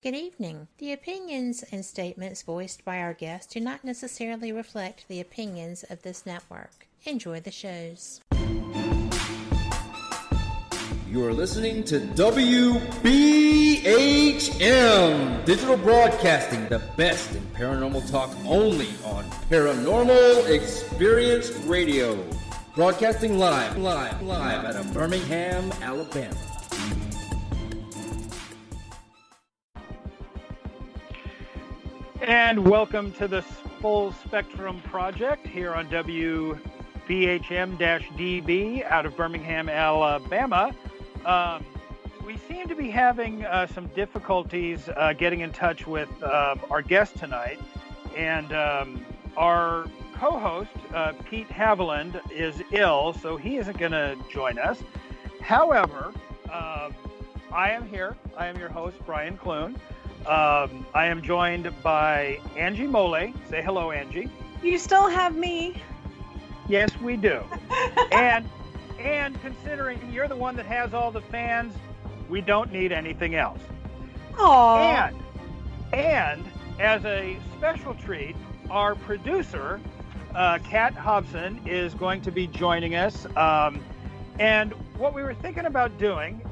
Good evening. The opinions and statements voiced by our guests do not necessarily reflect the opinions of this network. Enjoy the shows. You are listening to WBHM Digital Broadcasting, the best in paranormal talk only on Paranormal Experience Radio. Broadcasting live out of Birmingham, Alabama. And welcome to the Full Spectrum Project here on WBHM-DB out of Birmingham, Alabama. We seem to be having some difficulties getting in touch with our guest tonight. And our co-host, Pete Haviland, is ill, so he isn't going to join us. However, I am here. I am your host, Brian Clune. I am joined by Angie Mole. Say hello, Angie. You still have me. Yes, we do. and considering you're the one that has all the fans, we don't need anything else. Aww. And as a special treat, our producer, Kat Hobson, is going to be joining us. And what we were thinking about doing,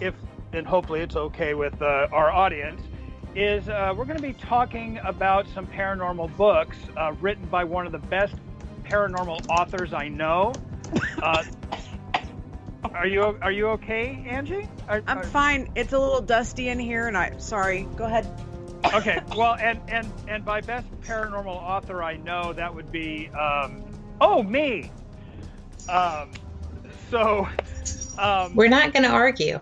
and hopefully it's okay with our audience, is we're going to be talking about some paranormal books written by one of the best paranormal authors I know. Are you okay, Angie? I'm fine. It's a little dusty in here, and I'm sorry. Go ahead. Okay. Well, and by best paranormal author I know, that would be me. We're not going to argue.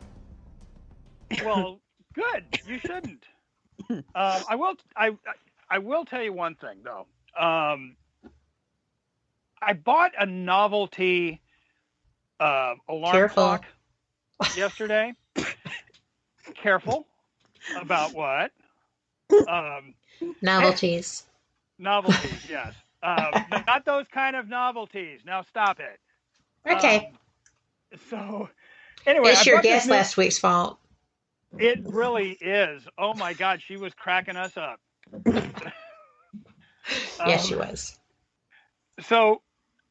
Well, good. You shouldn't. I will tell you one thing though. I bought a novelty alarm clock yesterday. Careful about what? Novelties. Novelties, yes. Not those kind of novelties. Now stop it. Okay. So anyway, it's your guest last week's fault. It really is. Oh my God, she was cracking us up. Yes, she was. So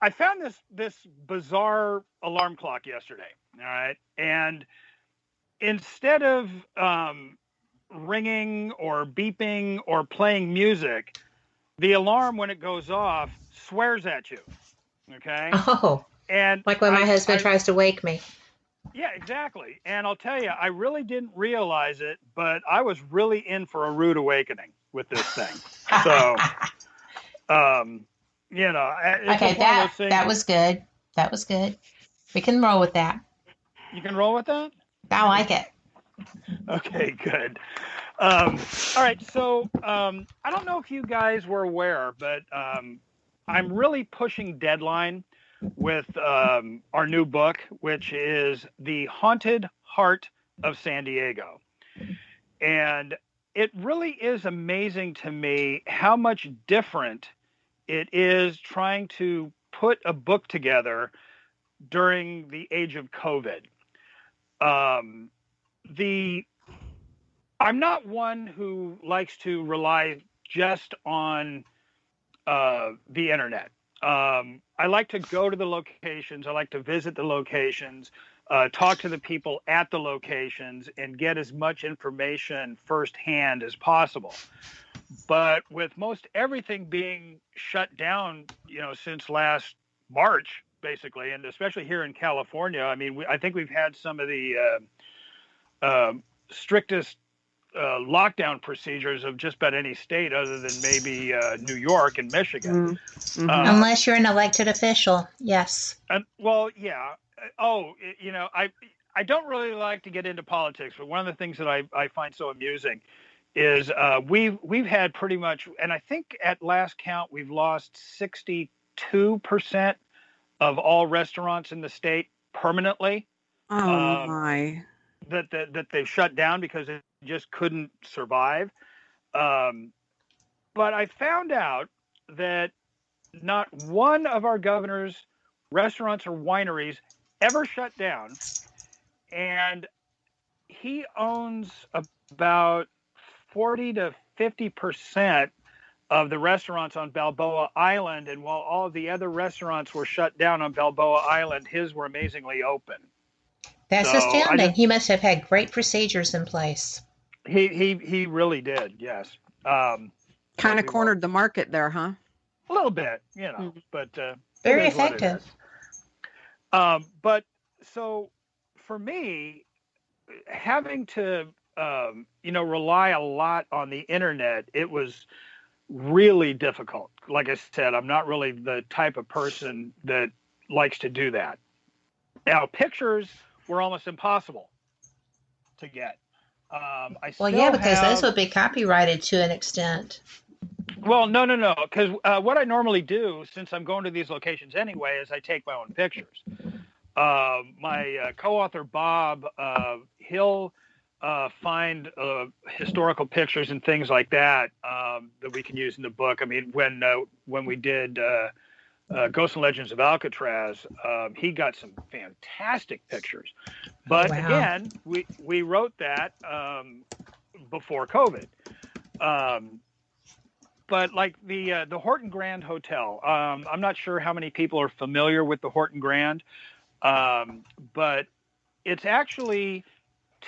I found this bizarre alarm clock yesterday. All right. And instead of ringing or beeping or playing music, the alarm, when it goes off, swears at you. Okay. Oh, and like when my husband tries to wake me. Yeah, exactly. And I'll tell you, I really didn't realize it, but I was really in for a rude awakening with this thing. So, okay, that was good. That was good. We can roll with that. You can roll with that? I like it. Okay, good. All right, so I don't know if you guys were aware, but I'm really pushing deadline with our new book, which is The Haunted Heart of San Diego. And it really is amazing to me how much different it is trying to put a book together during the age of COVID. I'm not one who likes to rely just on the internet. I like to go to the locations. I like to visit the locations, talk to the people at the locations, and get as much information firsthand as possible. But with most everything being shut down, since last March, basically, and especially here in California, I mean, I think we've had some of the strictest lockdown procedures of just about any state other than maybe New York and Michigan. Mm-hmm. Unless you're an elected official, yes. Well, yeah. I don't really like to get into politics, but one of the things that I find so amusing is we've had pretty much, and I think at last count we've lost 62% of all restaurants in the state permanently. Oh my! That they've shut down because it just couldn't survive. But I found out that not one of our governor's restaurants or wineries ever shut down, and he owns about 40 to 50% of the restaurants on Balboa Island, and while all of the other restaurants were shut down on Balboa Island, his were amazingly open. That's So astounding. He must have had great procedures in place. He really did, yes. Kind of cornered the market there, huh? A little bit, but Very effective. But so for me, having to rely a lot on the internet, it was really difficult. Like I said, I'm not really the type of person that likes to do that. Now, pictures were almost impossible to get. Because those would be copyrighted to an extent. Well, no, because what I normally do, since I'm going to these locations anyway, is I take my own pictures. My co-author, Bob, he'll find historical pictures and things like that that we can use in the book. I mean, when we did Ghosts and Legends of Alcatraz, he got some fantastic pictures. But again, we wrote that before COVID. But like the Horton Grand Hotel, I'm not sure how many people are familiar with the Horton Grand, but it's actually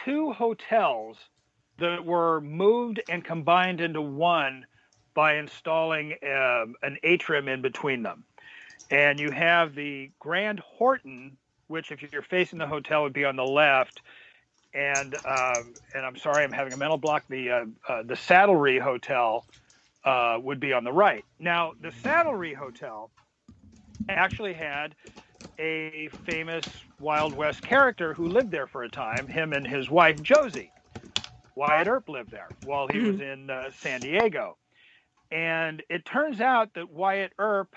two hotels that were moved and combined into one by installing an atrium in between them. And you have the Grand Horton, which if you're facing the hotel would be on the left. And I'm sorry, I'm having a mental block. The Saddlery Hotel would be on the right. Now, the Saddlery Hotel actually had a famous Wild West character who lived there for a time, him and his wife, Josie. Wyatt Earp lived there while he was in San Diego. And it turns out that Wyatt Earp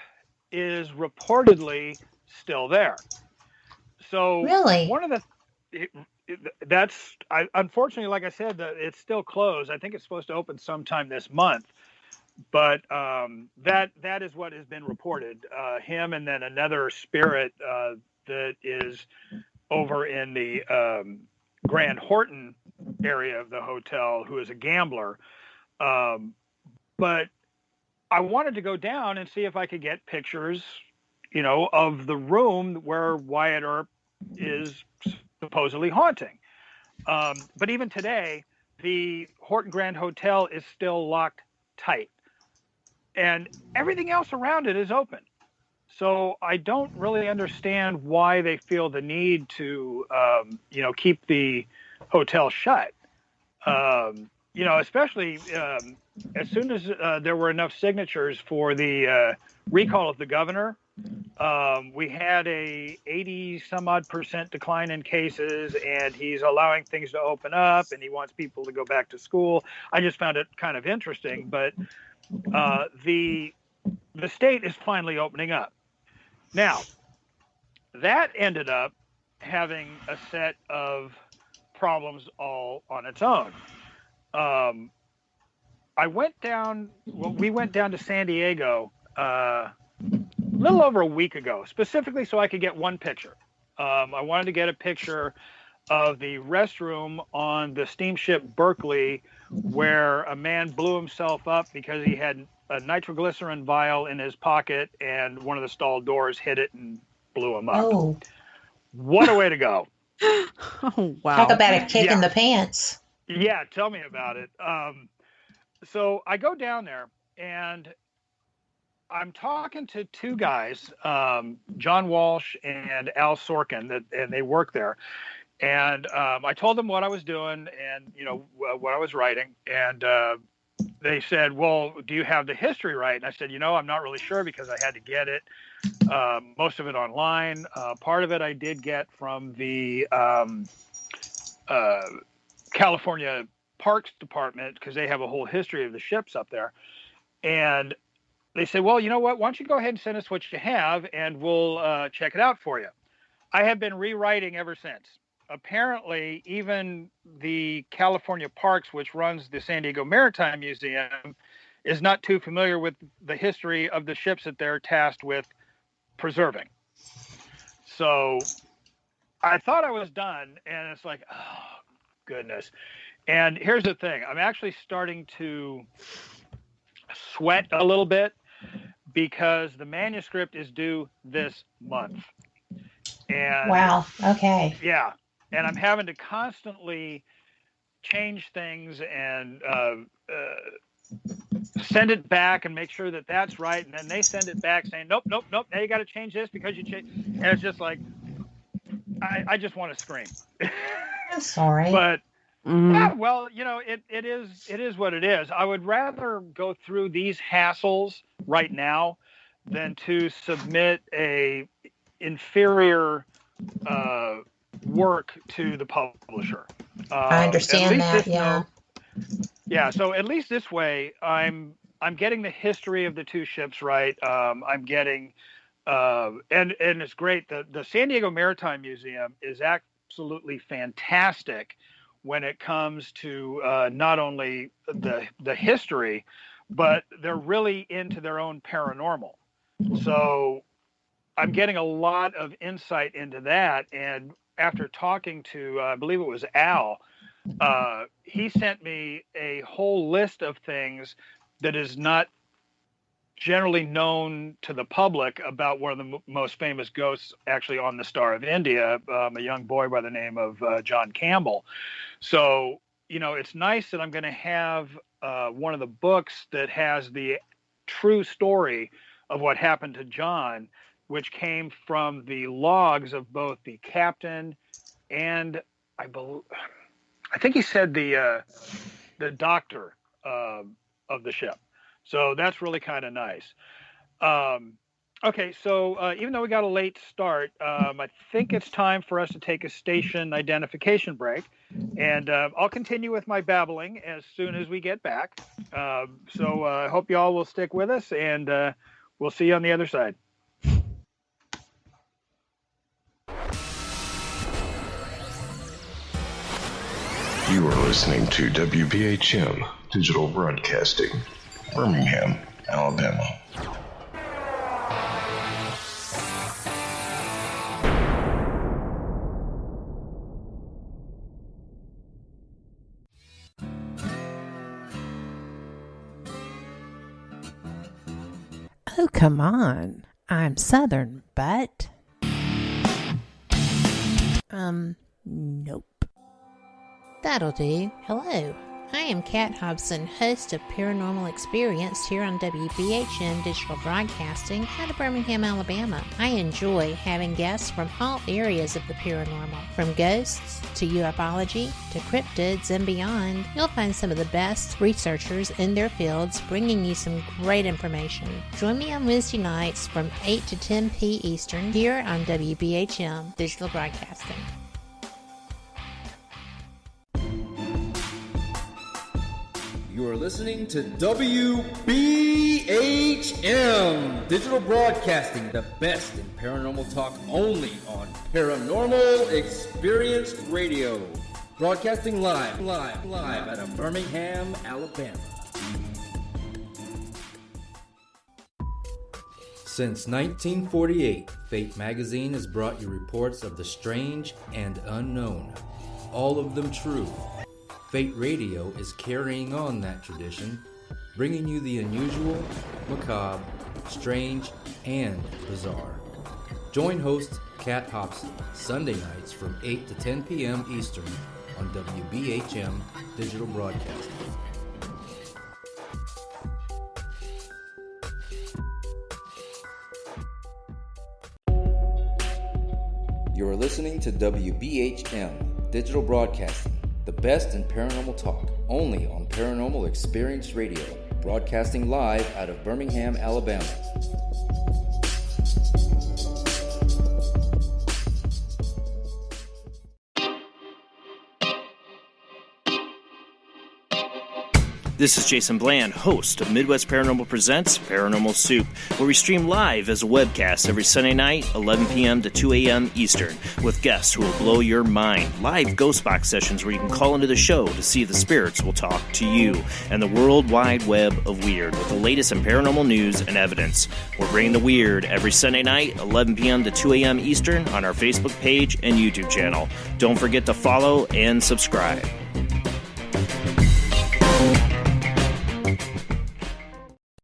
is reportedly still there. So really, one of the unfortunately, like I said, it's still closed. I think it's supposed to open sometime this month, but that is what has been reported. Him and then another spirit that is over in the Grand Horton area of the hotel, who is a gambler. But I wanted to go down and see if I could get pictures, of the room where Wyatt Earp is supposedly haunting. But even today, the Horton Grand Hotel is still locked tight, and everything else around it is open. So I don't really understand why they feel the need to, keep the hotel shut. Especially as soon as there were enough signatures for the recall of the governor, we had a 80 some odd % decline in cases, and he's allowing things to open up, and he wants people to go back to school. I just found it kind of interesting, but the state is finally opening up. Now, that ended up having a set of problems all on its own. We went down to San Diego a little over a week ago, specifically so I could get one picture. I wanted to get a picture of the restroom on the steamship Berkeley, where a man blew himself up because he had a nitroglycerin vial in his pocket and one of the stall doors hit it and blew him up. Oh, what a way to go. Oh, wow. Talk about a kick in the pants. Yeah, tell me about it. So I go down there and I'm talking to two guys, John Walsh and Al Sorkin, and they work there. And I told them what I was doing and, what I was writing. And they said, well, do you have the history right? And I said, I'm not really sure because I had to get it. Most of it online. Part of it I did get from the California Parks Department because they have a whole history of the ships up there. And they said, well, you know what? Why don't you go ahead and send us what you have and we'll check it out for you. I have been rewriting ever since. Apparently, even the California Parks, which runs the San Diego Maritime Museum, is not too familiar with the history of the ships that they're tasked with preserving. So I thought I was done, and it's like, oh, goodness. And here's the thing. I'm actually starting to sweat a little bit because the manuscript is due this month. And Wow. Okay. yeah. And I'm having to constantly change things and send it back and make sure that that's right. And then they send it back saying, nope. Now you got to change this because you changed. And it's just like, I just want to scream. I'm sorry. But yeah, well, it is what it is. I would rather go through these hassles right now than to submit a inferior work to the publisher. I understand that. Yeah. Yeah. So at least this way, I'm getting the history of the two ships right. I'm getting, and it's great. The San Diego Maritime Museum is absolutely fantastic when it comes to not only the history, but they're really into their own paranormal. So I'm getting a lot of insight into that. And after talking to, I believe it was Al, he sent me a whole list of things that is not generally known to the public about one of the most famous ghosts actually on the Star of India, a young boy by the name of John Campbell. So, it's nice that I'm going to have one of the books that has the true story of what happened to John, which came from the logs of both the captain and I think he said the doctor of the ship. So that's really kind of nice. Okay, so even though we got a late start, I think it's time for us to take a station identification break. And I'll continue with my babbling as soon as we get back. So I hope you all will stick with us, and we'll see you on the other side. You are listening to WBHM Digital Broadcasting, Birmingham, Alabama. Oh, come on. I'm Southern, but... Nope. That'll do. Hello. I am Kat Hobson, host of Paranormal Experience here on WBHM Digital Broadcasting out of Birmingham, Alabama. I enjoy having guests from all areas of the paranormal, from ghosts to ufology to cryptids and beyond. You'll find some of the best researchers in their fields bringing you some great information. Join me on Wednesday nights from 8 to 10 p. Eastern here on WBHM Digital Broadcasting. You are listening to WBHM Digital Broadcasting, the best in paranormal talk only on Paranormal Experience Radio. Broadcasting live out of Birmingham, Alabama. Since 1948, Fate Magazine has brought you reports of the strange and unknown, all of them true. Fate Radio is carrying on that tradition, bringing you the unusual, macabre, strange, and bizarre. Join host Kat Hobson Sunday nights from 8 to 10 p.m. Eastern on WBHM Digital Broadcasting. You are listening to WBHM Digital Broadcasting, the best in paranormal talk, only on Paranormal Experience Radio, broadcasting live out of Birmingham, Alabama. This is Jason Bland, host of Midwest Paranormal Presents Paranormal Soup, where we stream live as a webcast every Sunday night, 11 p.m. to 2 a.m. Eastern, with guests who will blow your mind. Live ghost box sessions where you can call into the show to see if the spirits will talk to you, and the world wide web of weird with the latest in paranormal news and evidence. We're bringing the weird every Sunday night, 11 p.m. to 2 a.m. Eastern on our Facebook page and YouTube channel. Don't forget to follow and subscribe.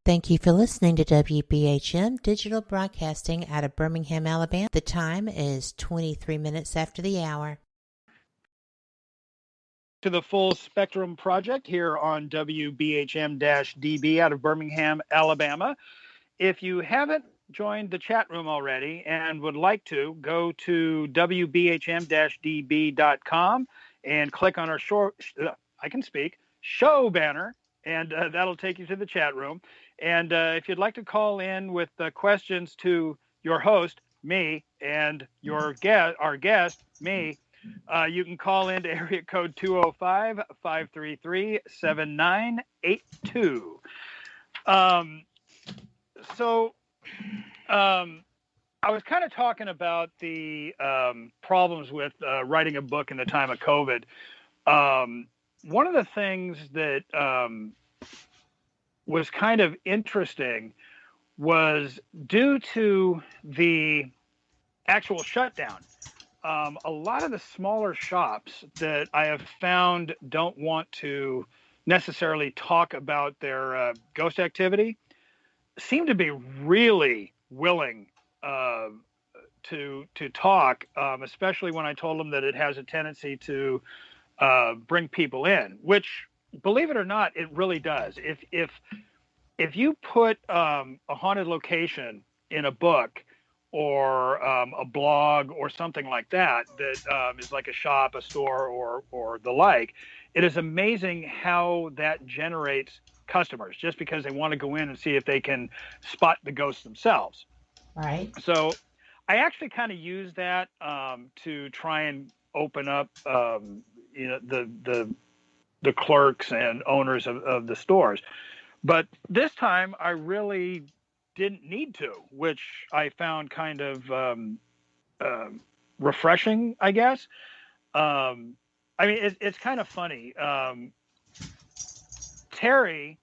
Thank you for listening to WBHM Digital Broadcasting out of Birmingham, Alabama. The time is 23 minutes after the hour. To the Full Spectrum Project here on WBHM-DB out of Birmingham, Alabama. If you haven't joined the chat room already and would like to, go to WBHM-DB.com and click on our show banner, and that'll take you to the chat room. And if you'd like to call in with questions to your host, me, and our guest, me, you can call into area code 205-533-7982. I was kind of talking about the problems with writing a book in the time of COVID. One of the things that was kind of interesting was due to the actual shutdown. A lot of the smaller shops that I have found don't want to necessarily talk about their ghost activity seem to be really willing to talk, especially when I told them that it has a tendency to bring people in, which, believe it or not, it really does. If you put a haunted location in a book or a blog or something like that is like a shop, a store, or the like, it is amazing how that generates customers just because they want to go in and see if they can spot the ghosts themselves. Right. So I actually kind of use that to try and open up the clerks and owners of the stores. But this time I really didn't need to, which I found kind of refreshing, I guess. I mean, it's kind of funny. Terry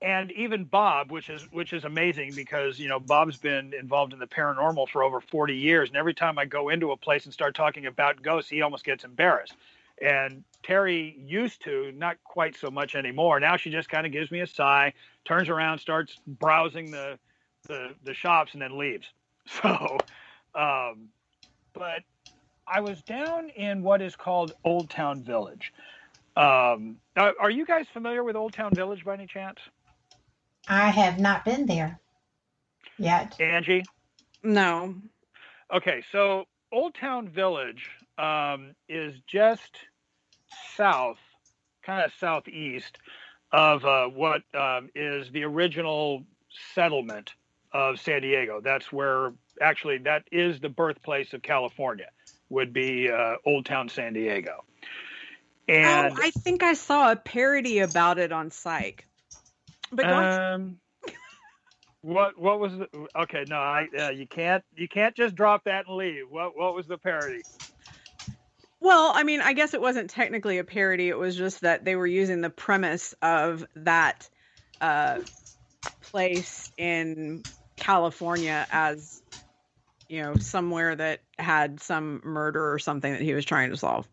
and even Bob, which is amazing because, Bob's been involved in the paranormal for over 40 years. And every time I go into a place and start talking about ghosts, he almost gets embarrassed. And Terry used to, not quite so much anymore. Now she just kind of gives me a sigh, turns around, starts browsing the shops, and then leaves. So, but I was down in what is called Old Town Village. Are you guys familiar with Old Town Village by any chance? I have not been there yet. Angie? No. Okay, so Old Town Village is just south, kind of southeast of what is the original settlement of San Diego. That's where, actually, that is the birthplace of California, would be Old Town San Diego. And I think I saw a parody about it on Psych. But what was the, okay? No, you can't just drop that and leave. What was the parody? Well, I mean, I guess it wasn't technically a parody. It was just that they were using the premise of that place in California as, somewhere that had some murder or something that he was trying to solve.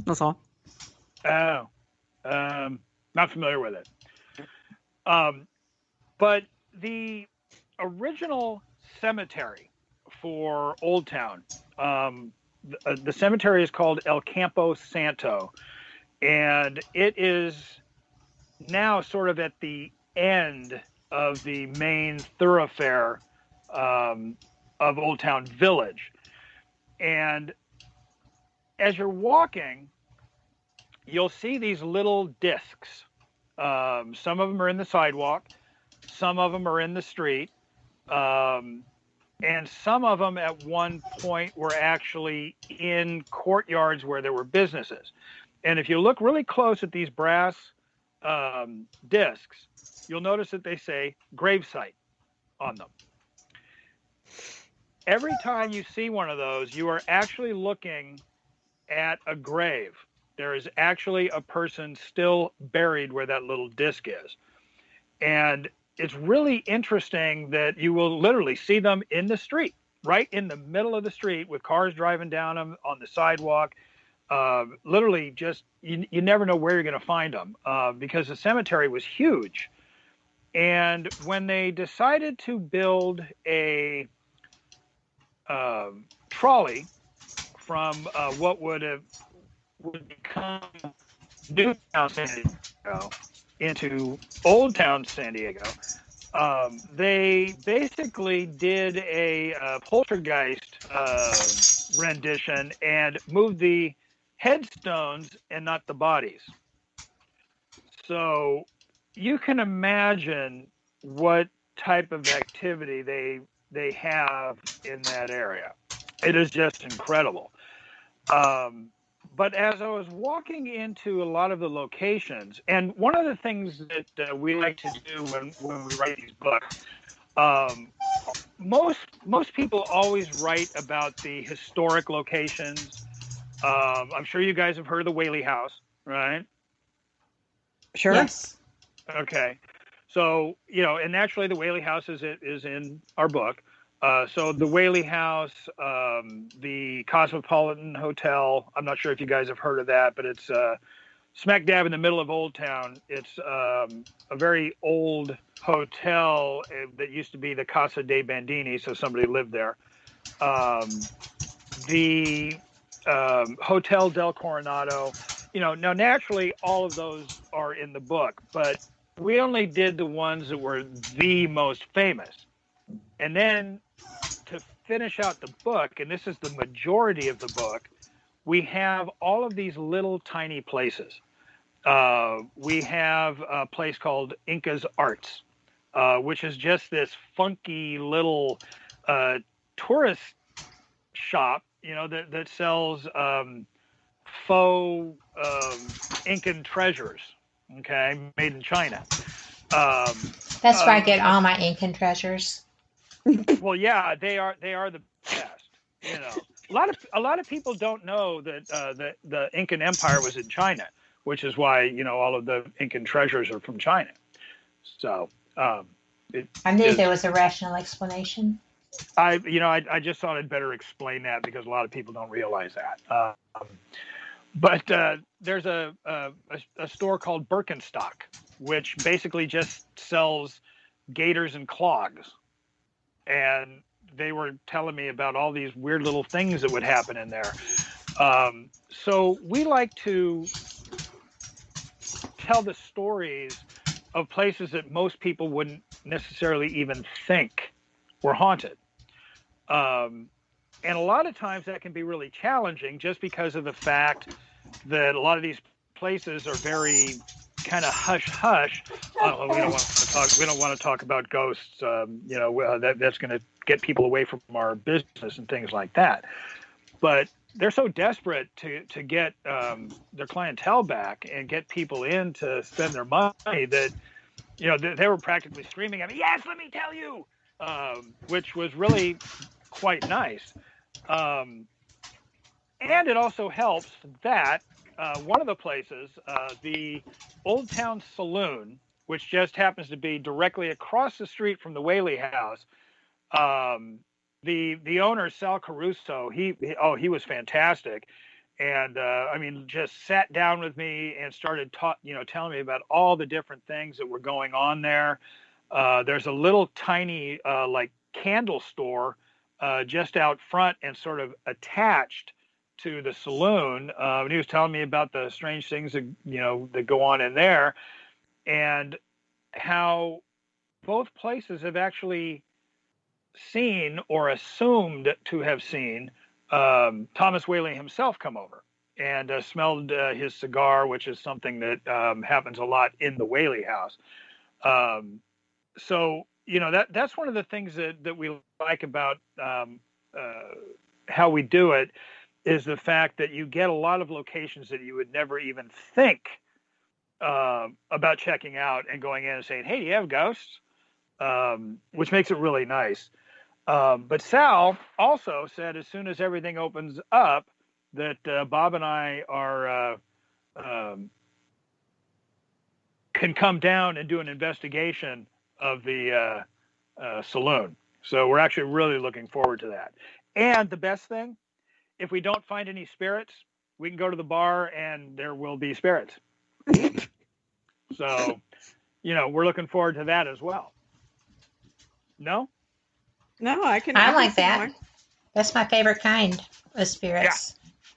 That's all. Oh, not familiar with it. But the original cemetery for Old Town, the cemetery is called El Campo Santo, and it is now sort of at the end of the main thoroughfare of Old Town Village. And as you're walking, you'll see these little discs. Some of them are in the sidewalk, some of them are in the street, and some of them at one point were actually in courtyards where there were businesses. And if you look really close at these brass discs, you'll notice that they say gravesite on them. Every time you see one of those, you are actually looking at a grave. There is actually a person still buried where that little disc is. And it's really interesting that you will literally see them in the street, right in the middle of the street with cars driving down them on the sidewalk. Literally just, you never know where you're going to find them because the cemetery was huge. And when they decided to build a trolley from what would become Newtown, San Diego, into Old Town, San Diego, they basically did a poltergeist rendition and moved the headstones and not the bodies. So you can imagine what type of activity they have in that area. It is just incredible. But as I was walking into a lot of the locations, and one of the things that we like to do when we write these books, most people always write about the historic locations. I'm sure you guys have heard of the Whaley House, right? Sure. Yes. Okay. So, and naturally the Whaley House is in our book. So the Whaley House, the Cosmopolitan Hotel, I'm not sure if you guys have heard of that, but it's smack dab in the middle of Old Town. It's a very old hotel that used to be the Casa dei Bandini, so somebody lived there. The Hotel del Coronado, now naturally all of those are in the book, but we only did the ones that were the most famous. And then to finish out the book, and this is the majority of the book, we have all of these little tiny places. We have a place called Inca's Arts, which is just this funky little tourist shop, that sells faux Incan treasures, okay, made in China. That's where I get all my Incan treasures. Well, yeah, they are the best. A lot of people don't know that the Incan Empire was in China, which is why all of the Incan treasures are from China. So I knew there was a rational explanation. I just thought I'd better explain that because a lot of people don't realize that. But there's a store called Birkenstock, which basically just sells gaiters and clogs. And they were telling me about all these weird little things that would happen in there. So we like to tell the stories of places that most people wouldn't necessarily even think were haunted. And a lot of times that can be really challenging just because of the fact that a lot of these places are very kind of hush. We don't want to talk about ghosts. That's going to get people away from our business and things like that. But they're so desperate to get their clientele back and get people in to spend their money that they were practically screaming at me, "Yes, let me tell you," which was really quite nice. And it also helps that one of the places, the Old Town Saloon, which just happens to be directly across the street from the Whaley House, the owner, Sal Caruso, he was fantastic. And just sat down with me and started telling me about all the different things that were going on there. There's a little tiny like candle store just out front and sort of attached to the saloon. And he was telling me about the strange things that go on in there, and how both places have actually seen or assumed to have seen Thomas Whaley himself come over and smelled his cigar, which is something that happens a lot in the Whaley House. So that's one of the things that we like about how we do it, is the fact that you get a lot of locations that you would never even think about checking out and going in and saying, "Hey, do you have ghosts?" Which makes it really nice. But Sal also said as soon as everything opens up that Bob and I are can come down and do an investigation of the saloon. So we're actually really looking forward to that. And the best thing, if we don't find any spirits, we can go to the bar and there will be spirits. So, we're looking forward to that as well. No? No, I like that. That's my favorite kind of spirits.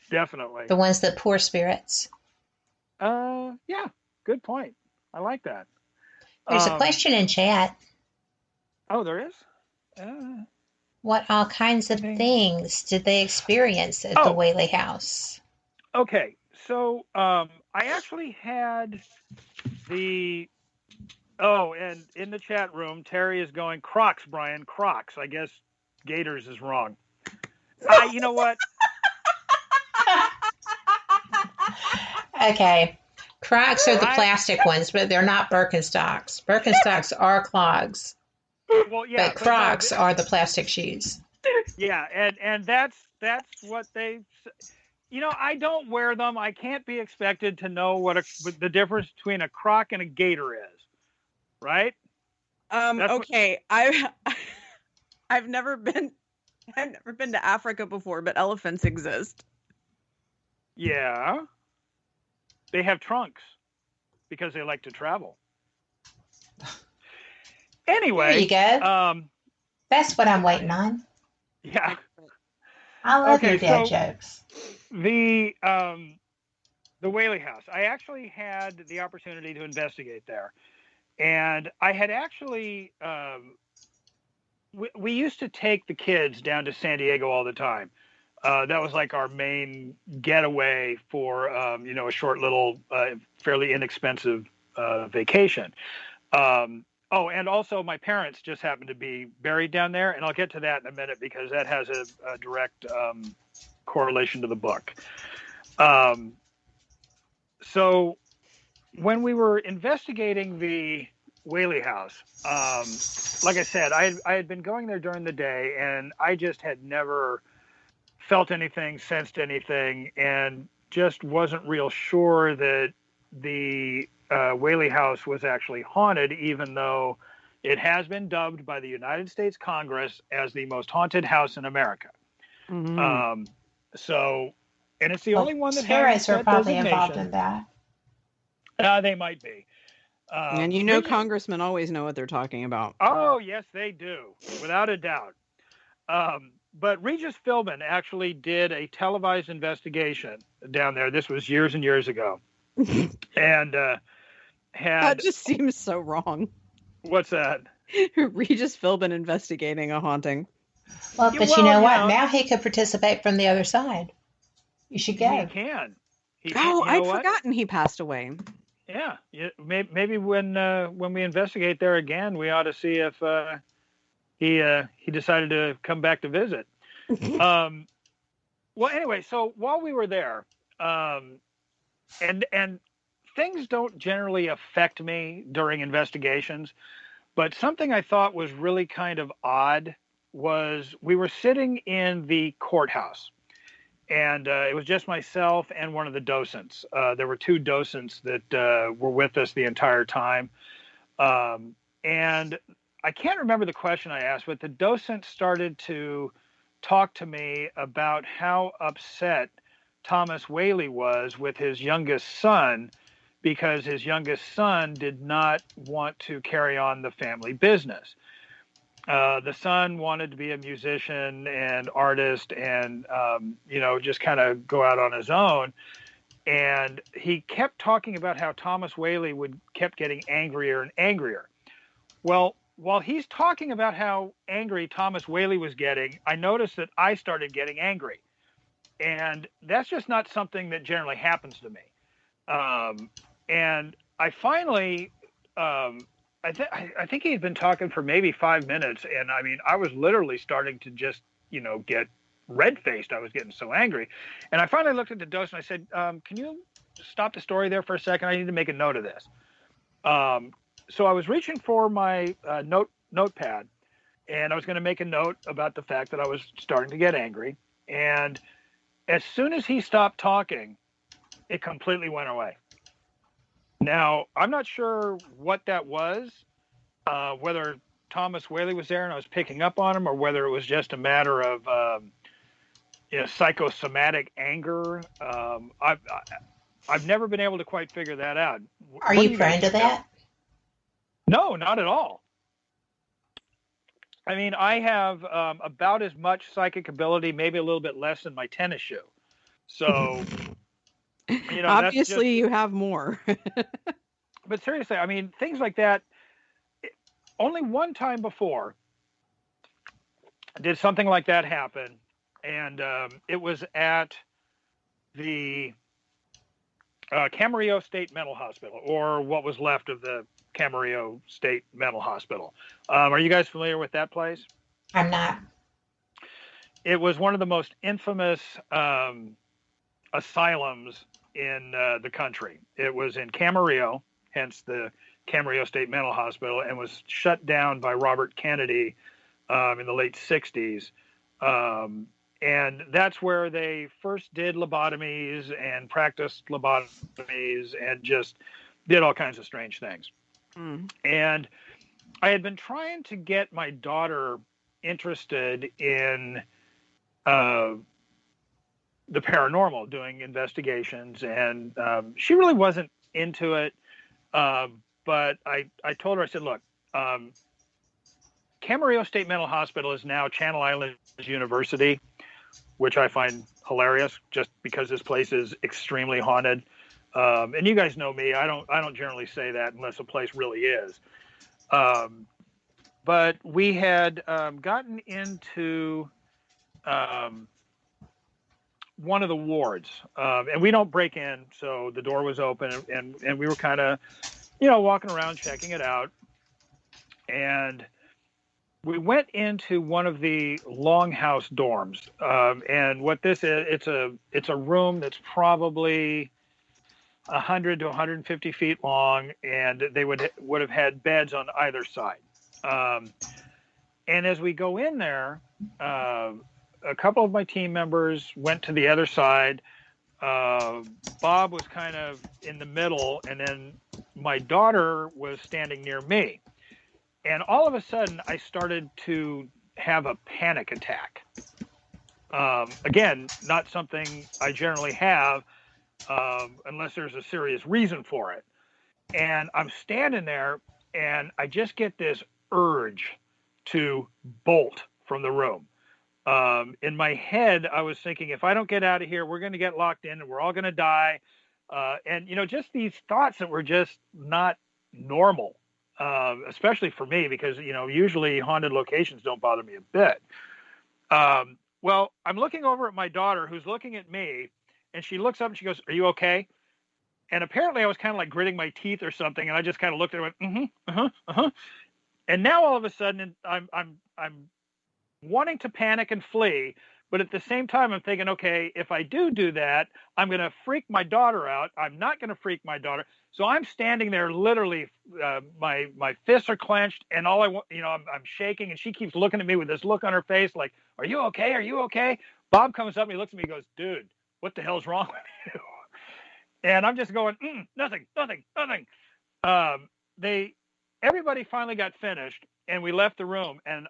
Yeah, definitely. The ones that pour spirits. Yeah, good point. I like that. There's a question in chat. Oh, there is? What all kinds of things did they experience at the Whaley House? Okay, so I actually had and in the chat room, Terry is going, Crocs, Brian, Crocs. I guess Gators is wrong. You know what? Okay. Crocs are the plastic ones, but they're not Birkenstocks. Birkenstocks are clogs. Well, yeah. But Crocs are the plastic shoes. Yeah, and that's what they... I don't wear them. I can't be expected to know what the difference between a Croc and a Gator is. Right? Okay. I've never been to Africa before, but elephants exist. Yeah. They have trunks because they like to travel. Anyway. There you go. That's what I'm waiting on. Yeah. I love your dad jokes. The Whaley House. I actually had the opportunity to investigate there. And I had actually, we used to take the kids down to San Diego all the time. That was like our main getaway for, a short little, fairly inexpensive vacation. And also my parents just happened to be buried down there. And I'll get to that in a minute because that has a direct correlation to the book. So when we were investigating the Whaley House, like I said, I had been going there during the day and I just had never felt anything, sensed anything, and just wasn't real sure that the Whaley House was actually haunted, even though it has been dubbed by the United States Congress as the most haunted house in America. Mm-hmm. And it's the only one that spirits are probably involved in that. They might be. And congressmen always know what they're talking about. Oh, yes, they do, without a doubt. But Regis Philbin actually did a televised investigation down there. This was years and years ago. And that just seems so wrong. What's that? Regis Philbin investigating a haunting. Well, but you know what? Now he could participate from the other side. You should go. He can. I'd forgotten he passed away. Yeah. Maybe when we investigate there again, we ought to see if he decided to come back to visit. Well, anyway, so while we were there, and things don't generally affect me during investigations, but something I thought was really kind of odd was we were sitting in the courthouse. And it was just myself and one of the docents. There were two docents that were with us the entire time. And I can't remember the question I asked, but the docent started to talk to me about how upset Thomas Whaley was with his youngest son because his youngest son did not want to carry on the family business. The son wanted to be a musician and artist and, just kind of go out on his own. And he kept talking about how Thomas Whaley kept getting angrier and angrier. Well, while he's talking about how angry Thomas Whaley was getting, I noticed that I started getting angry. And that's just not something that generally happens to me. And I finally... I think he'd been talking for maybe 5 minutes. And I mean, I was literally starting to just, get red-faced. I was getting so angry. And I finally looked at the docent and I said, can you stop the story there for a second. I need to make a note of this. So I was reaching for my notepad, and I was going to make a note about the fact that I was starting to get angry. And as soon as he stopped talking, it completely went away. Now, I'm not sure what that was, whether Thomas Whaley was there and I was picking up on him, or whether it was just a matter of psychosomatic anger. I've never been able to quite figure that out. Are you prone to that? No, not at all. I mean, I have about as much psychic ability, maybe a little bit less than my tennis shoe. So, obviously you have more. But seriously, I mean, things like that. Only one time before did something like that happen, and it was at the Camarillo State Mental Hospital, or what was left of the Camarillo State Mental Hospital. Are you guys familiar with that place? I'm not. It was one of the most infamous asylums in the country. It was in Camarillo, hence the Camarillo State Mental Hospital, and was shut down by Robert Kennedy in the late 60s. And that's where they first did lobotomies and practiced lobotomies and just did all kinds of strange things. And I had been trying to get my daughter interested in the paranormal, doing investigations, and she really wasn't into it. But I told her, I said, look, Camarillo State Mental Hospital is now Channel Islands University, which I find hilarious just because this place is extremely haunted. And you guys know me. I don't generally say that unless a place really is. But we had gotten into one of the wards, and we don't break in, so the door was open, and we were kind of, walking around checking it out, and we went into one of the longhouse dorms, and what this is, it's a room that's probably 100 to 150 feet long, and they would have had beds on either side. And as we go in there, a couple of my team members went to the other side. Bob was kind of in the middle, and then my daughter was standing near me. And all of a sudden, I started to have a panic attack. Again, not something I generally have unless there's a serious reason for it. And I'm standing there, and I just get this urge to bolt from the room. In my head, I was thinking, if I don't get out of here, we're going to get locked in and we're all going to die. And, just these thoughts that were just not normal. Especially for me, because, usually haunted locations don't bother me a bit. Well, I'm looking over at my daughter, who's looking at me, and she looks up and she goes, "Are you okay?" And apparently I was kind of like gritting my teeth or something, and I just kind of looked at her and went, And now all of a sudden I'm wanting to panic and flee, but at the same time I'm thinking, okay, if I do that, I'm going to freak my daughter out. I'm not going to freak my daughter. So I'm standing there, literally, my fists are clenched, and all I want, I'm shaking, and she keeps looking at me with this look on her face, like, "Are you okay? Are you okay?" Bob comes up and he looks at me and goes, "Dude, what the hell's wrong with you?" And I'm just going, nothing. Everybody finally got finished, and we left the room, and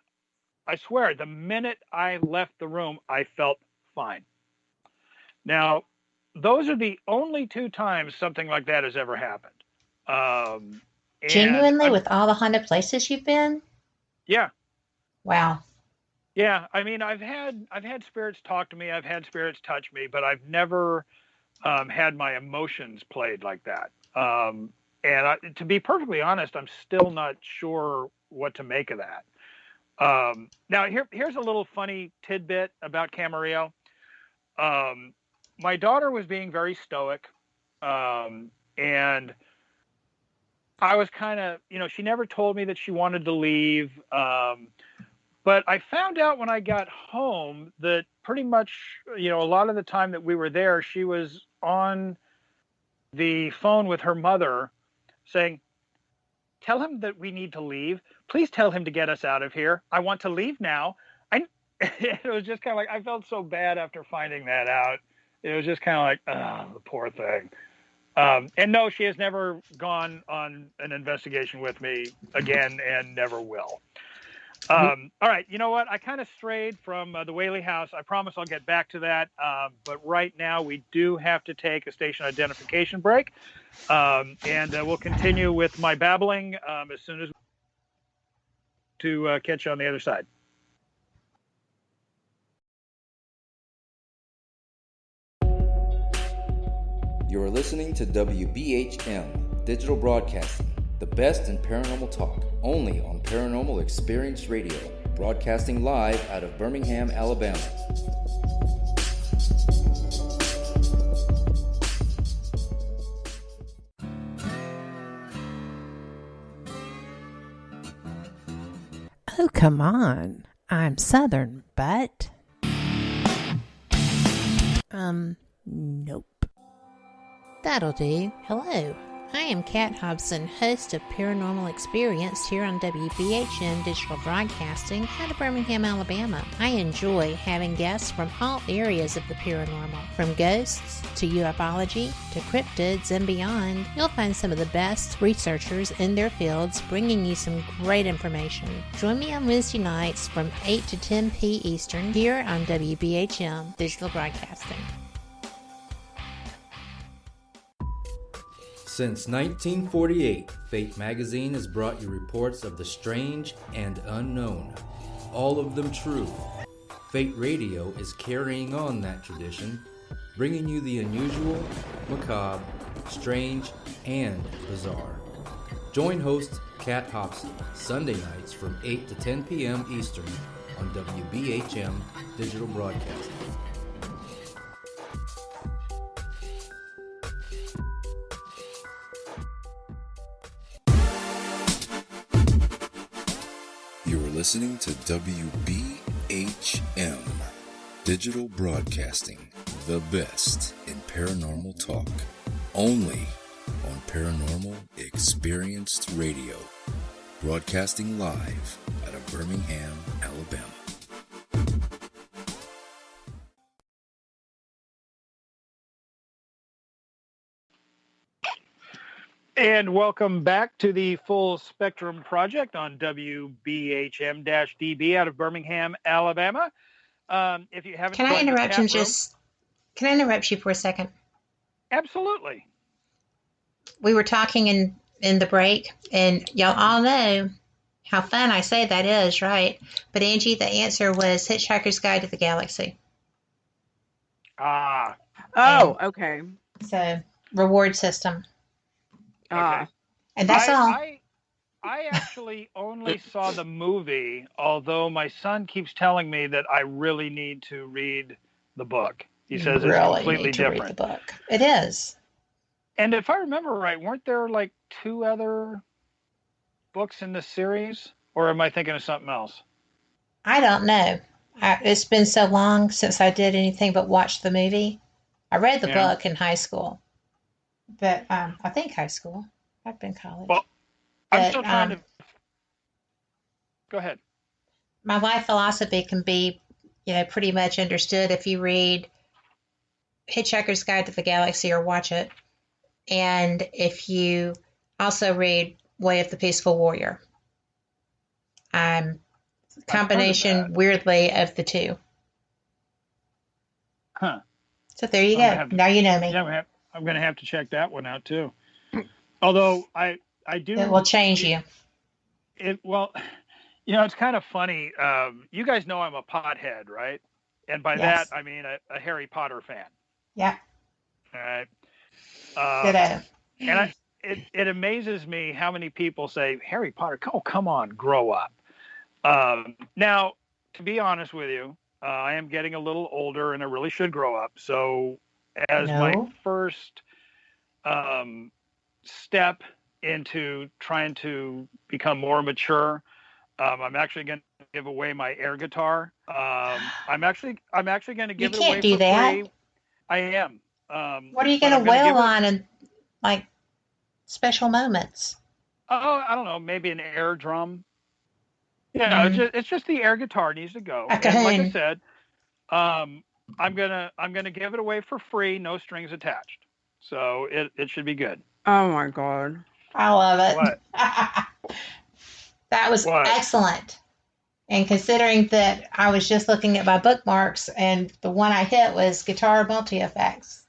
I swear, the minute I left the room, I felt fine. Now, those are the only two times something like that has ever happened. Genuinely, with all the haunted places you've been? Yeah. Wow. Yeah, I mean, I've had spirits talk to me, I've had spirits touch me, but I've never had my emotions played like that. And to be perfectly honest, I'm still not sure what to make of that. Now, here's a little funny tidbit about Camarillo. My daughter was being very stoic, and I was kind of, she never told me that she wanted to leave. But I found out when I got home that pretty much, a lot of the time that we were there, she was on the phone with her mother saying, "Tell him that we need to leave. Please tell him to get us out of here. I want to leave now." It was just kind of like, I felt so bad after finding that out. It was just kind of like, oh, the poor thing. And no, she has never gone on an investigation with me again and never will. All right. You know what? I kind of strayed from the Whaley House. I promise I'll get back to that. But right now we do have to take a station identification break. And we'll continue with my babbling as soon as to catch you on the other side. You're listening to WBHM Digital Broadcasting, the best in paranormal talk, only on Paranormal Experience Radio, broadcasting live out of Birmingham, Alabama. Oh, come on. I'm Southern, but... Nope. That'll do. Hello. I am Kat Hobson, host of Paranormal Experience here on WBHM Digital Broadcasting out of Birmingham, Alabama. I enjoy having guests from all areas of the paranormal, from ghosts to ufology to cryptids and beyond. You'll find some of the best researchers in their fields bringing you some great information. Join me on Wednesday nights from 8 to 10 p. Eastern here on WBHM Digital Broadcasting. Since 1948, Fate magazine has brought you reports of the strange and unknown, all of them true. Fate Radio is carrying on that tradition, bringing you the unusual, macabre, strange, and bizarre. Join host Kat Hobson Sunday nights from 8 to 10 p.m. Eastern on WBHM Digital Broadcasting. Listening to WBHM Digital Broadcasting, the best in paranormal talk, only on Paranormal Experienced Radio, broadcasting live out of Birmingham, Alabama. And welcome back to the Full Spectrum Project on WBHM-DB out of Birmingham, Alabama. If you haven't, can I interrupt you for a second? Absolutely. We were talking in the break, and y'all all know how fun I say that is, right? But Angie, the answer was Hitchhiker's Guide to the Galaxy. Ah. Oh, okay. So, reward system. Okay. And that's all. I actually only saw the movie, although my son keeps telling me that I really need to read the book. He says it's completely different. Read the book. It is. And if I remember right, weren't there like 2 other books in the series? Or am I thinking of something else? I don't know. It's been so long since I did anything but watch the movie. I read the book in high school. But I think high school. I've been college. Well, I'm still trying to... Go ahead. My life philosophy can be, pretty much understood if you read Hitchhiker's Guide to the Galaxy or watch it. And if you also read Way of the Peaceful Warrior. Combination, weirdly, of the two. Huh. So there you go. Now you know me. Yeah, I'm going to have to check that one out too. Although I do. It will change you. Well, it's kind of funny. You guys know I'm a pothead, right? And by that, I mean a Harry Potter fan. Yeah. All right. And it amazes me how many people say, Harry Potter, come on, grow up. Now, to be honest with you, I am getting a little older and I really should grow up. So as my first step into trying to become more mature, I'm actually going to give away my air guitar. I'm actually going to give it away for free. I am. What are you going to wail on like special moments? Oh, I don't know, maybe an air drum. Yeah, it's just the air guitar needs to go. A And like I cajon. said, I'm gonna give it away for free, no strings attached. So it should be good. Oh my god. I love it. What? That was What? excellent. And considering that I was just looking at my bookmarks and the one I hit was guitar multi-effects.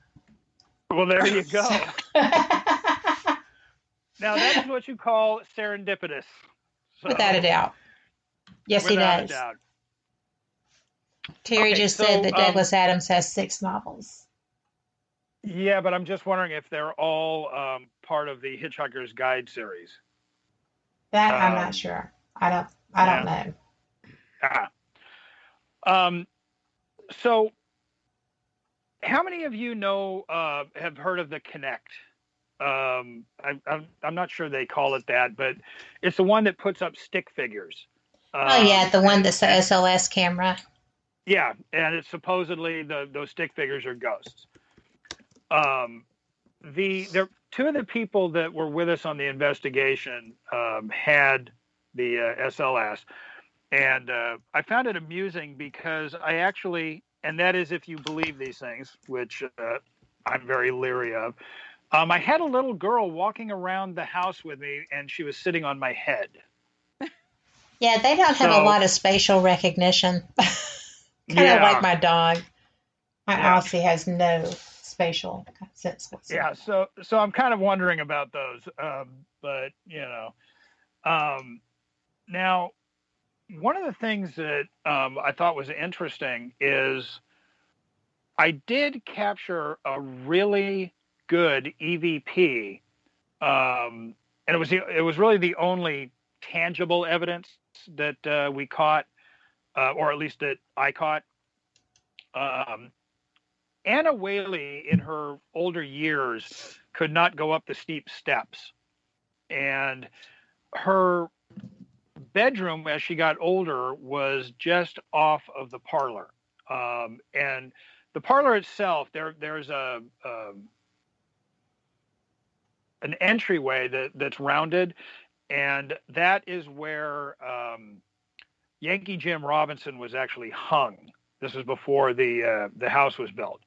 Well, there you go. Now that is what you call serendipitous. So, Without a doubt. Yes, he without a does. doubt. Terry Okay, just so, said that Douglas Adams has 6 novels. Yeah, but I'm just wondering if they're all part of the Hitchhiker's Guide series. That I'm not sure. I don't know. So how many of you know have heard of the Kinect? I'm not sure they call it that, but it's the one that puts up stick figures. Oh yeah, the one that's the SLS camera. Yeah, and it's supposedly those stick figures are ghosts. There two of the people that were with us on the investigation had the SLS, and I found it amusing because I actually, and that is if you believe these things, which I'm very leery of. I had a little girl walking around the house with me, and she was sitting on my head. Yeah, they don't have a lot of spatial recognition. Kind of like my dog. My Aussie has no spatial sense whatsoever. Yeah, so I'm kind of wondering about those, but now one of the things that I thought was interesting is I did capture a really good EVP, and it was really the only tangible evidence that we caught, or at least that I caught. Anna Whaley, in her older years, could not go up the steep steps. And her bedroom, as she got older, was just off of the parlor. And the parlor itself, there's an entryway that's rounded, and that is where Yankee Jim Robinson was actually hung. This was before the house was built,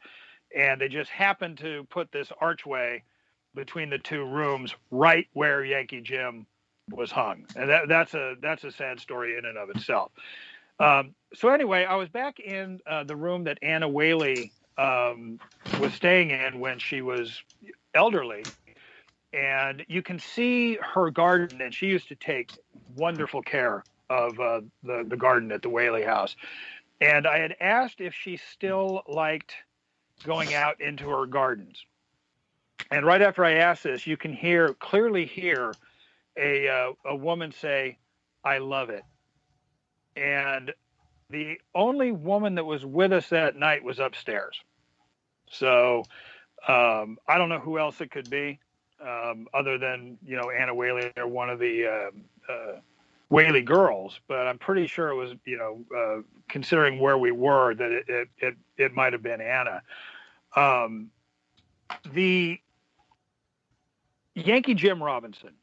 and they just happened to put this archway between the two rooms, right where Yankee Jim was hung, and that's a sad story in and of itself. So anyway, I was back in the room that Anna Whaley was staying in when she was elderly, and you can see her garden, and she used to take wonderful care of the garden at the Whaley house. And I had asked if she still liked going out into her gardens. And right after I asked this, you can clearly hear a woman say, "I love it." And the only woman that was with us that night was upstairs. So I don't know who else it could be, other than Anna Whaley or one of the Whaley girls, but I'm pretty sure it was, considering where we were, that it might have been Anna. The Yankee Jim Robinson.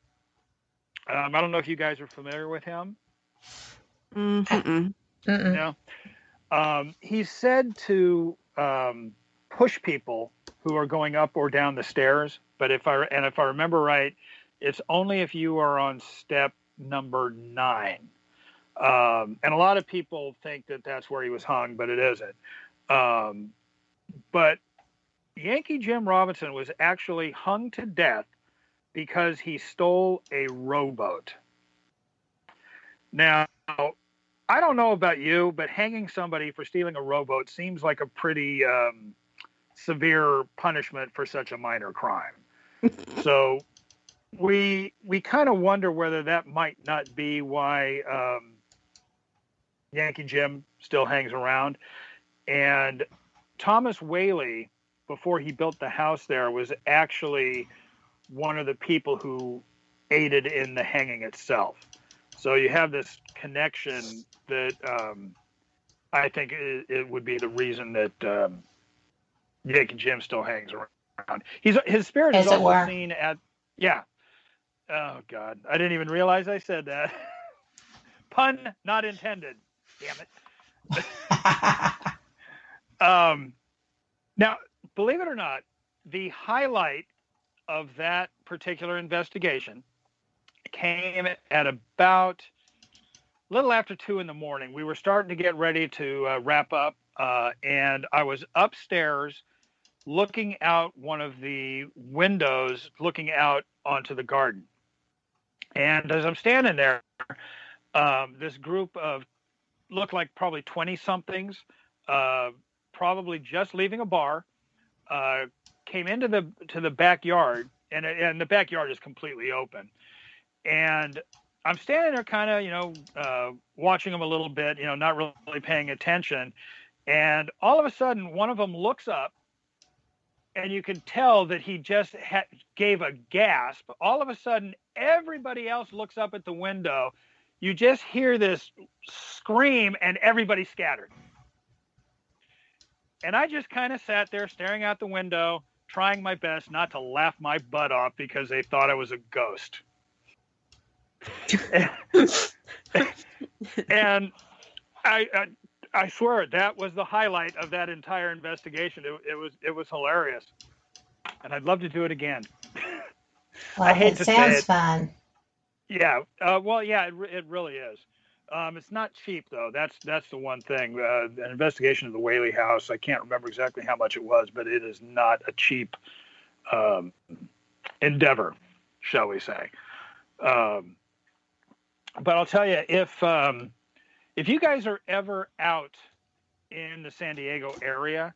I don't know if you guys are familiar with him. No. He's said to push people who are going up or down the stairs, but if I remember right, it's only if you are on step number 9. And a lot of people think that that's where he was hung, but it isn't. But Yankee Jim Robinson was actually hung to death because he stole a rowboat. Now, I don't know about you, but hanging somebody for stealing a rowboat seems like a pretty severe punishment for such a minor crime. So we kind of wonder whether that might not be why Yankee Jim still hangs around. And Thomas Whaley, before he built the house there, was actually one of the people who aided in the hanging itself. So you have this connection that I think it would be the reason that Yankee Jim still hangs around. His spirit As is it also were. seen at, yeah. Oh God, I didn't even realize I said that. Pun not intended. Damn it. Now, believe it or not, the highlight of that particular investigation came at about a little after 2 a.m. We were starting to get ready to wrap up, and I was upstairs looking out one of the windows, looking out onto the garden. And as I'm standing there, this group of looked like probably 20-somethings, probably just leaving a bar, came into the backyard, and the backyard is completely open. And I'm standing there kind of, watching them a little bit, not really paying attention. And all of a sudden, one of them looks up, and you can tell that he just gave a gasp. All of a sudden, everybody else looks up at the window. You just hear this scream, and everybody scattered. And I just kind of sat there staring out the window, trying my best not to laugh my butt off because they thought I was a ghost. And I swear that was the highlight of that entire investigation. It was hilarious, and I'd love to do it again. Well, I hate it to say sounds it. fun. Yeah. Well, yeah, it really is. It's not cheap though. That's the one thing. An investigation of the Whaley House. I can't remember exactly how much it was, but it is not a cheap endeavor, shall we say? But I'll tell you, if you guys are ever out in the San Diego area,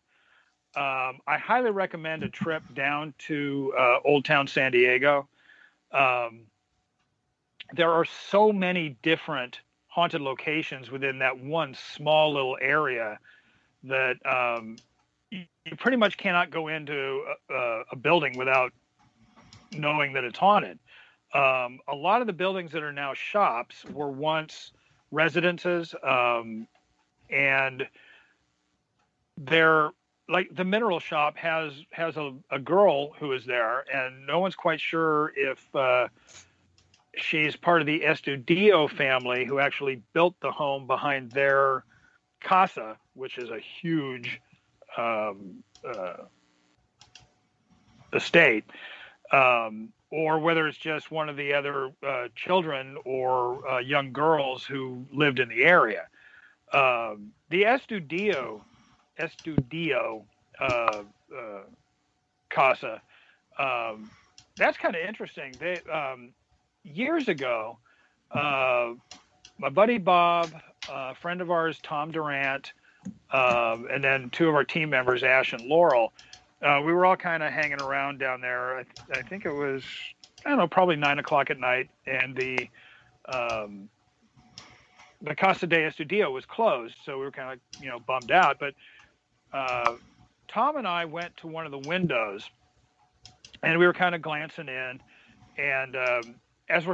I highly recommend a trip down to Old Town San Diego. There are so many different haunted locations within that one small little area that you pretty much cannot go into a building without knowing that it's haunted. A lot of the buildings that are now shops were once residences, and they're like the mineral shop has a girl who is there, and no one's quite sure if she's part of the Estudillo family who actually built the home behind their casa, which is a huge estate, or whether it's just one of the other children or young girls who lived in the area. The Estudillo casa, that's kind of interesting. They years ago, my buddy Bob, a friend of ours, Tom Durant, and then two of our team members, Ash and Laurel, we were all kind of hanging around down there. I think it was, I don't know, probably 9 o'clock at night, and the Casa de Estudillo was closed, so we were kind of bummed out. But Tom and I went to one of the windows, and we were kind of glancing in, and as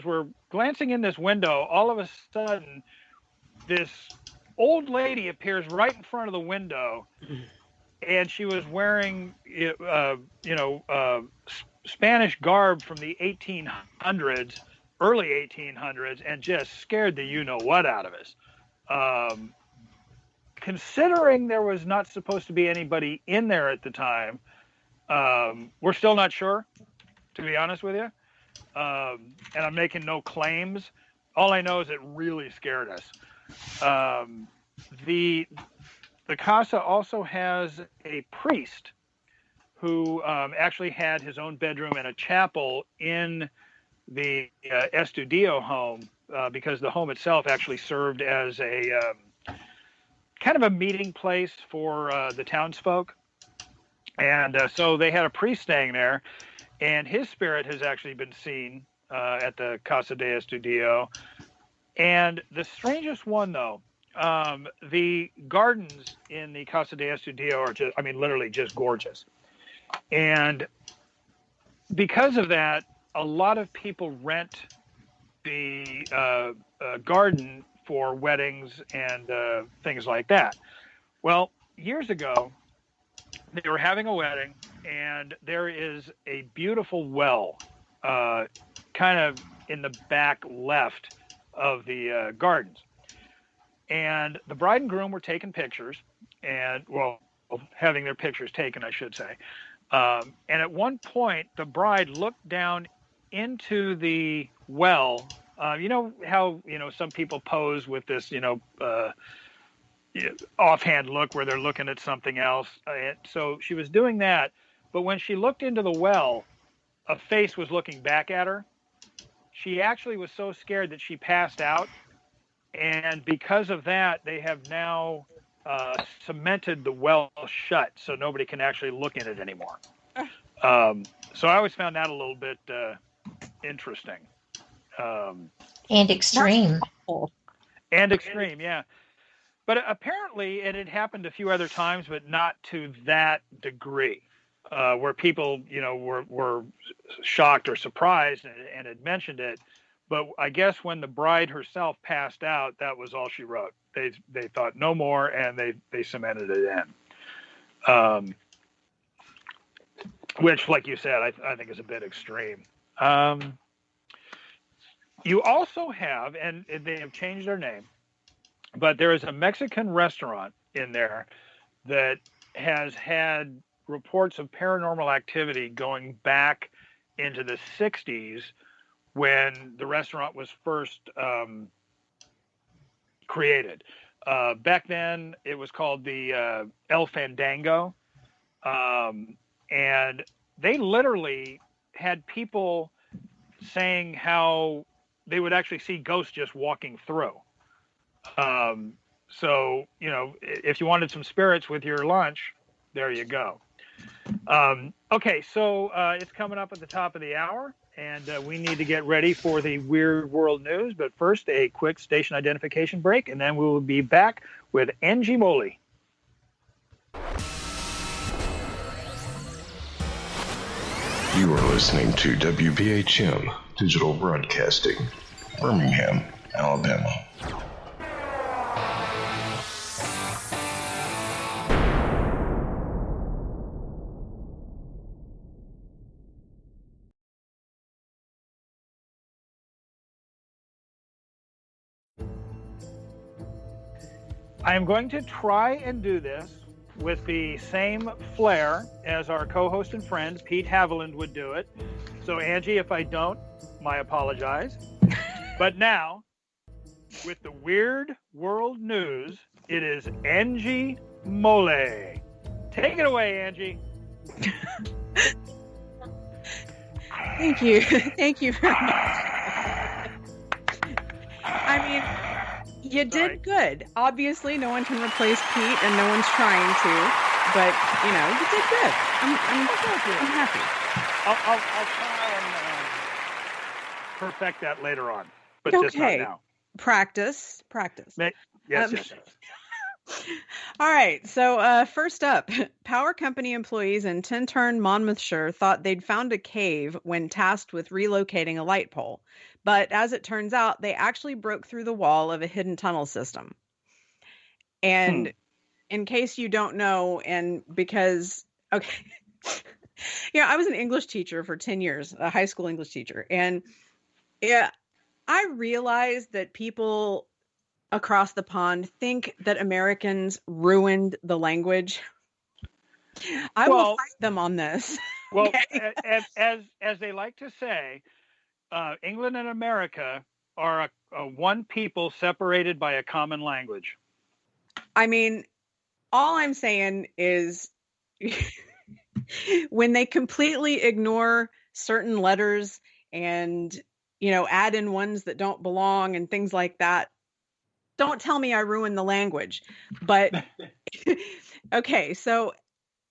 we're glancing in this window, all of a sudden, this old lady appears right in front of the window, and she was wearing, Spanish garb from the 1800s, early 1800s, and just scared the you-know-what out of us. Considering there was not supposed to be anybody in there at the time, we're still not sure, to be honest with you. And I'm making no claims. All I know is it really scared us. The casa also has a priest who actually had his own bedroom and a chapel in the Estudillo home, because the home itself actually served as a kind of a meeting place for the townsfolk. And so they had a priest staying there, and his spirit has actually been seen at the Casa de Estudillo. And the strangest one, though, the gardens in the Casa de Estudillo are just, literally just gorgeous. And because of that, a lot of people rent the garden for weddings and things like that. Well, years ago, they were having a wedding, and there is a beautiful well, kind of in the back left of the gardens. And the bride and groom were taking pictures, and having their pictures taken, I should say. And at one point, the bride looked down into the well. You know how, some people pose with this, offhand look where they're looking at something else. So she was doing that. But when she looked into the well, a face was looking back at her. She actually was so scared that she passed out. And because of that, they have now cemented the well shut, so nobody can actually look in it anymore. So I always found that a little bit interesting. And extreme. And extreme, yeah. But apparently it had happened a few other times, but not to that degree, where people, were shocked or surprised and had mentioned it. But I guess when the bride herself passed out, that was all she wrote. They thought no more, and they cemented it in. Which, like you said, I think is a bit extreme. You also have, and they have changed their name, but there is a Mexican restaurant in there that has had reports of paranormal activity going back into the 60s when the restaurant was first created. Back then, it was called the El Fandango. And they literally had people saying how they would actually see ghosts just walking through. So, if you wanted some spirits with your lunch, there you go. Okay, so it's coming up at the top of the hour, and we need to get ready for the Weird World News. But first, a quick station identification break, and then we will be back with Angie Moley. You are listening to WBHM Digital Broadcasting, Birmingham, Alabama. I am going to try and do this with the same flair as our co-host and friend Pete Haviland would do it. So Angie, if I don't, my apologize. But now, with the Weird World News, it is Angie Mole. Take it away, Angie. Thank you. Thank you very much. I mean, you did good. Obviously, no one can replace Pete, and no one's trying to. But you did good. I'm happy. I'll try and perfect that later on, but just not now. Practice. Yes. All right. So first up, power company employees in Tintern, Monmouthshire thought they'd found a cave when tasked with relocating a light pole. But as it turns out, they actually broke through the wall of a hidden tunnel system. And in case you don't know, and because, I was an English teacher for 10 years, a high school English teacher. And I realized that people across the pond think that Americans ruined the language. I will fight them on this. Well, as they like to say, England and America are a one people separated by a common language. I mean, all I'm saying is when they completely ignore certain letters and, add in ones that don't belong and things like that, don't tell me I ruined the language. But, okay, so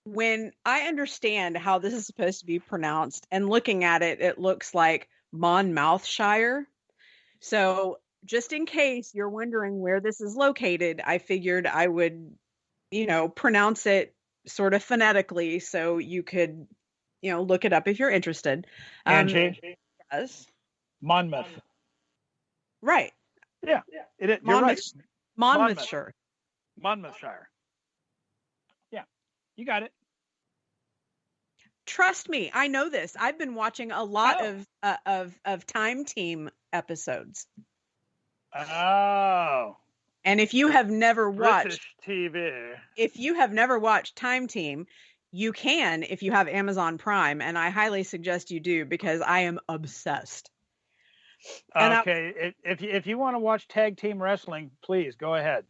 when I understand how this is supposed to be pronounced and looking at it, it looks like Monmouthshire. So just in case you're wondering where this is located, I figured I would, pronounce it sort of phonetically so you could, look it up if you're interested. Angie? Yes. Monmouth. Right. Yeah. You're right. Monmouthshire. Monmouthshire. Yeah. You got it. Trust me, I know this. I've been watching a lot of Time Team episodes. Oh. And if you have never British watched TV. If you have never watched Time Team, you can if you have Amazon Prime, and I highly suggest you do because I am obsessed. Okay, if you want to watch tag team wrestling, please go ahead.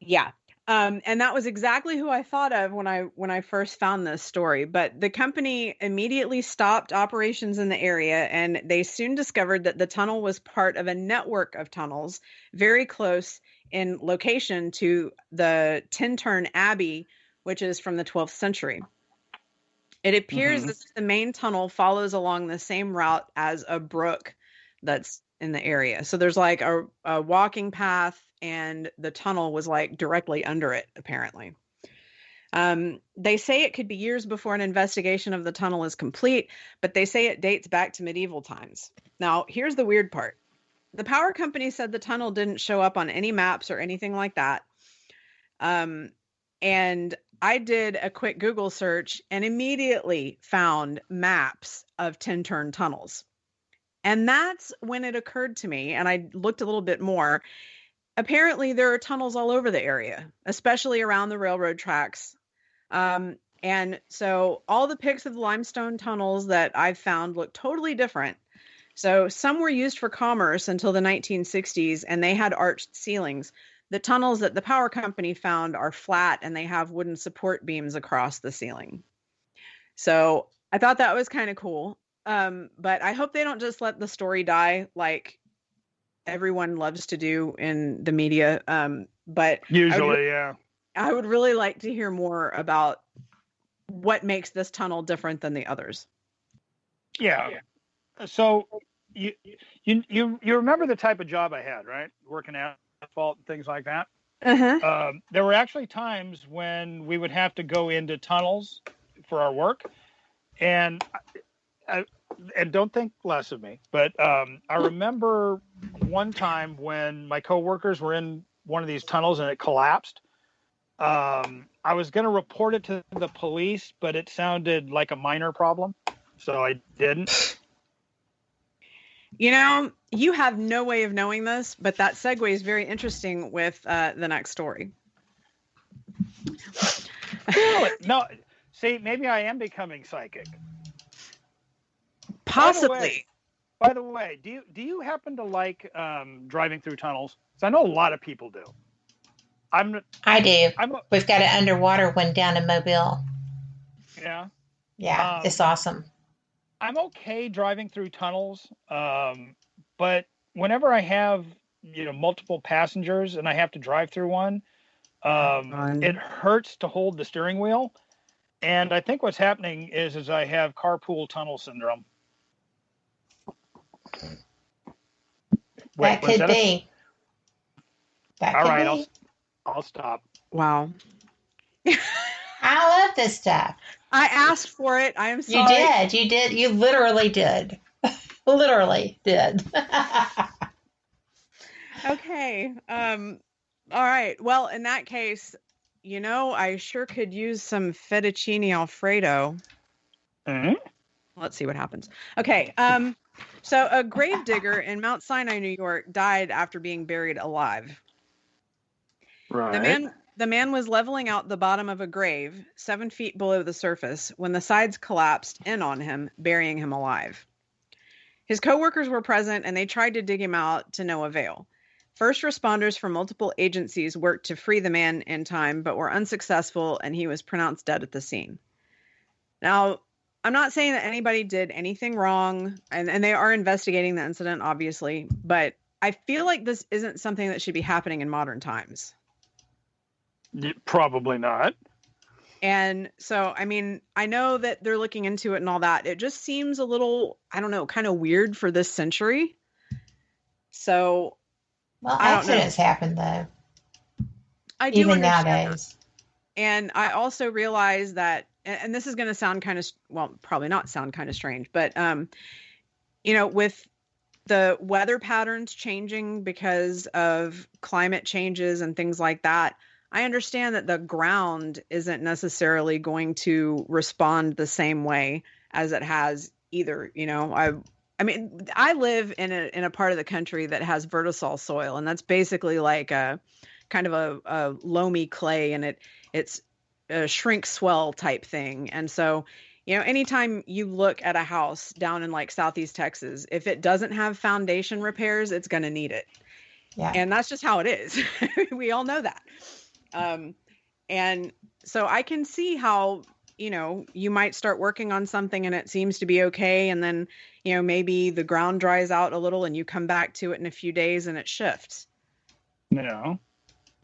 Yeah. And that was exactly who I thought of when I first found this story. But the company immediately stopped operations in the area, and they soon discovered that the tunnel was part of a network of tunnels very close in location to the Tintern Abbey, which is from the 12th century. It appears as if the main tunnel follows along the same route as a brook that's in the area. So there's like a walking path, and the tunnel was like directly under it, apparently. They say it could be years before an investigation of the tunnel is complete, but they say it dates back to medieval times. Now, here's the weird part. The power company said the tunnel didn't show up on any maps or anything like that. And I did a quick Google search and immediately found maps of Tintern tunnels. And that's when it occurred to me, and I looked a little bit more. Apparently, there are tunnels all over the area, especially around the railroad tracks. And so all the pics of the limestone tunnels that I've found look totally different. So some were used for commerce until the 1960s, and they had arched ceilings. The tunnels that the power company found are flat, and they have wooden support beams across the ceiling. So I thought that was kind of cool. But I hope they don't just let the story die like everyone loves to do in the media. But usually, I would really like to hear more about what makes this tunnel different than the others. Yeah. So you remember the type of job I had, right? Working asphalt and things like that. There were actually times when we would have to go into tunnels for our work, and don't think less of me, but I remember one time when my coworkers were in one of these tunnels and it collapsed. I was going to report it to the police, but it sounded like a minor problem, so I didn't. You know, you have no way of knowing this, but that segue is very interesting with the next story. Really? No, see, maybe I am becoming psychic. Possibly. By the way, do you happen to like driving through tunnels? Because I know a lot of people do. I do. We've got an underwater one down in Mobile. Yeah. Yeah, it's awesome. I'm okay driving through tunnels, but whenever I have multiple passengers and I have to drive through one, it hurts to hold the steering wheel. And I think what's happening is I have carpool tunnel syndrome. That could be. All right, I'll stop. Wow. I love this stuff. I asked for it. I am sorry. You did. You literally did. Literally did. Okay. All right. Well, in that case, I sure could use some fettuccine Alfredo. Mm-hmm. Let's see what happens. Okay. So a grave digger in Mount Sinai, New York, died after being buried alive. Right. The man was leveling out the bottom of a grave 7 feet below the surface when the sides collapsed in on him, burying him alive. His coworkers were present, and they tried to dig him out to no avail. First responders from multiple agencies worked to free the man in time, but were unsuccessful, and he was pronounced dead at the scene. Now, I'm not saying that anybody did anything wrong, and they are investigating the incident, obviously, but I feel like this isn't something that should be happening in modern times. Probably not. And so, I mean, I know that they're looking into it and all that. It just seems a little, I don't know, kind of weird for this century. So, well, accidents happen though. I do even understand nowadays. that. And I also realize that, and this is going to sound kind of, well, probably not sound kind of strange, but, with the weather patterns changing because of climate changes and things like that, I understand that the ground isn't necessarily going to respond the same way as it has either. I mean, I live in a part of the country that has vertisol soil, and that's basically like a kind of a loamy clay, and it's a shrink swell type thing. And so, anytime you look at a house down in like Southeast Texas, if it doesn't have foundation repairs, it's going to need it. Yeah. And that's just how it is. We all know that. And so I can see how, you might start working on something and it seems to be okay. And then, maybe the ground dries out a little and you come back to it in a few days and it shifts. No.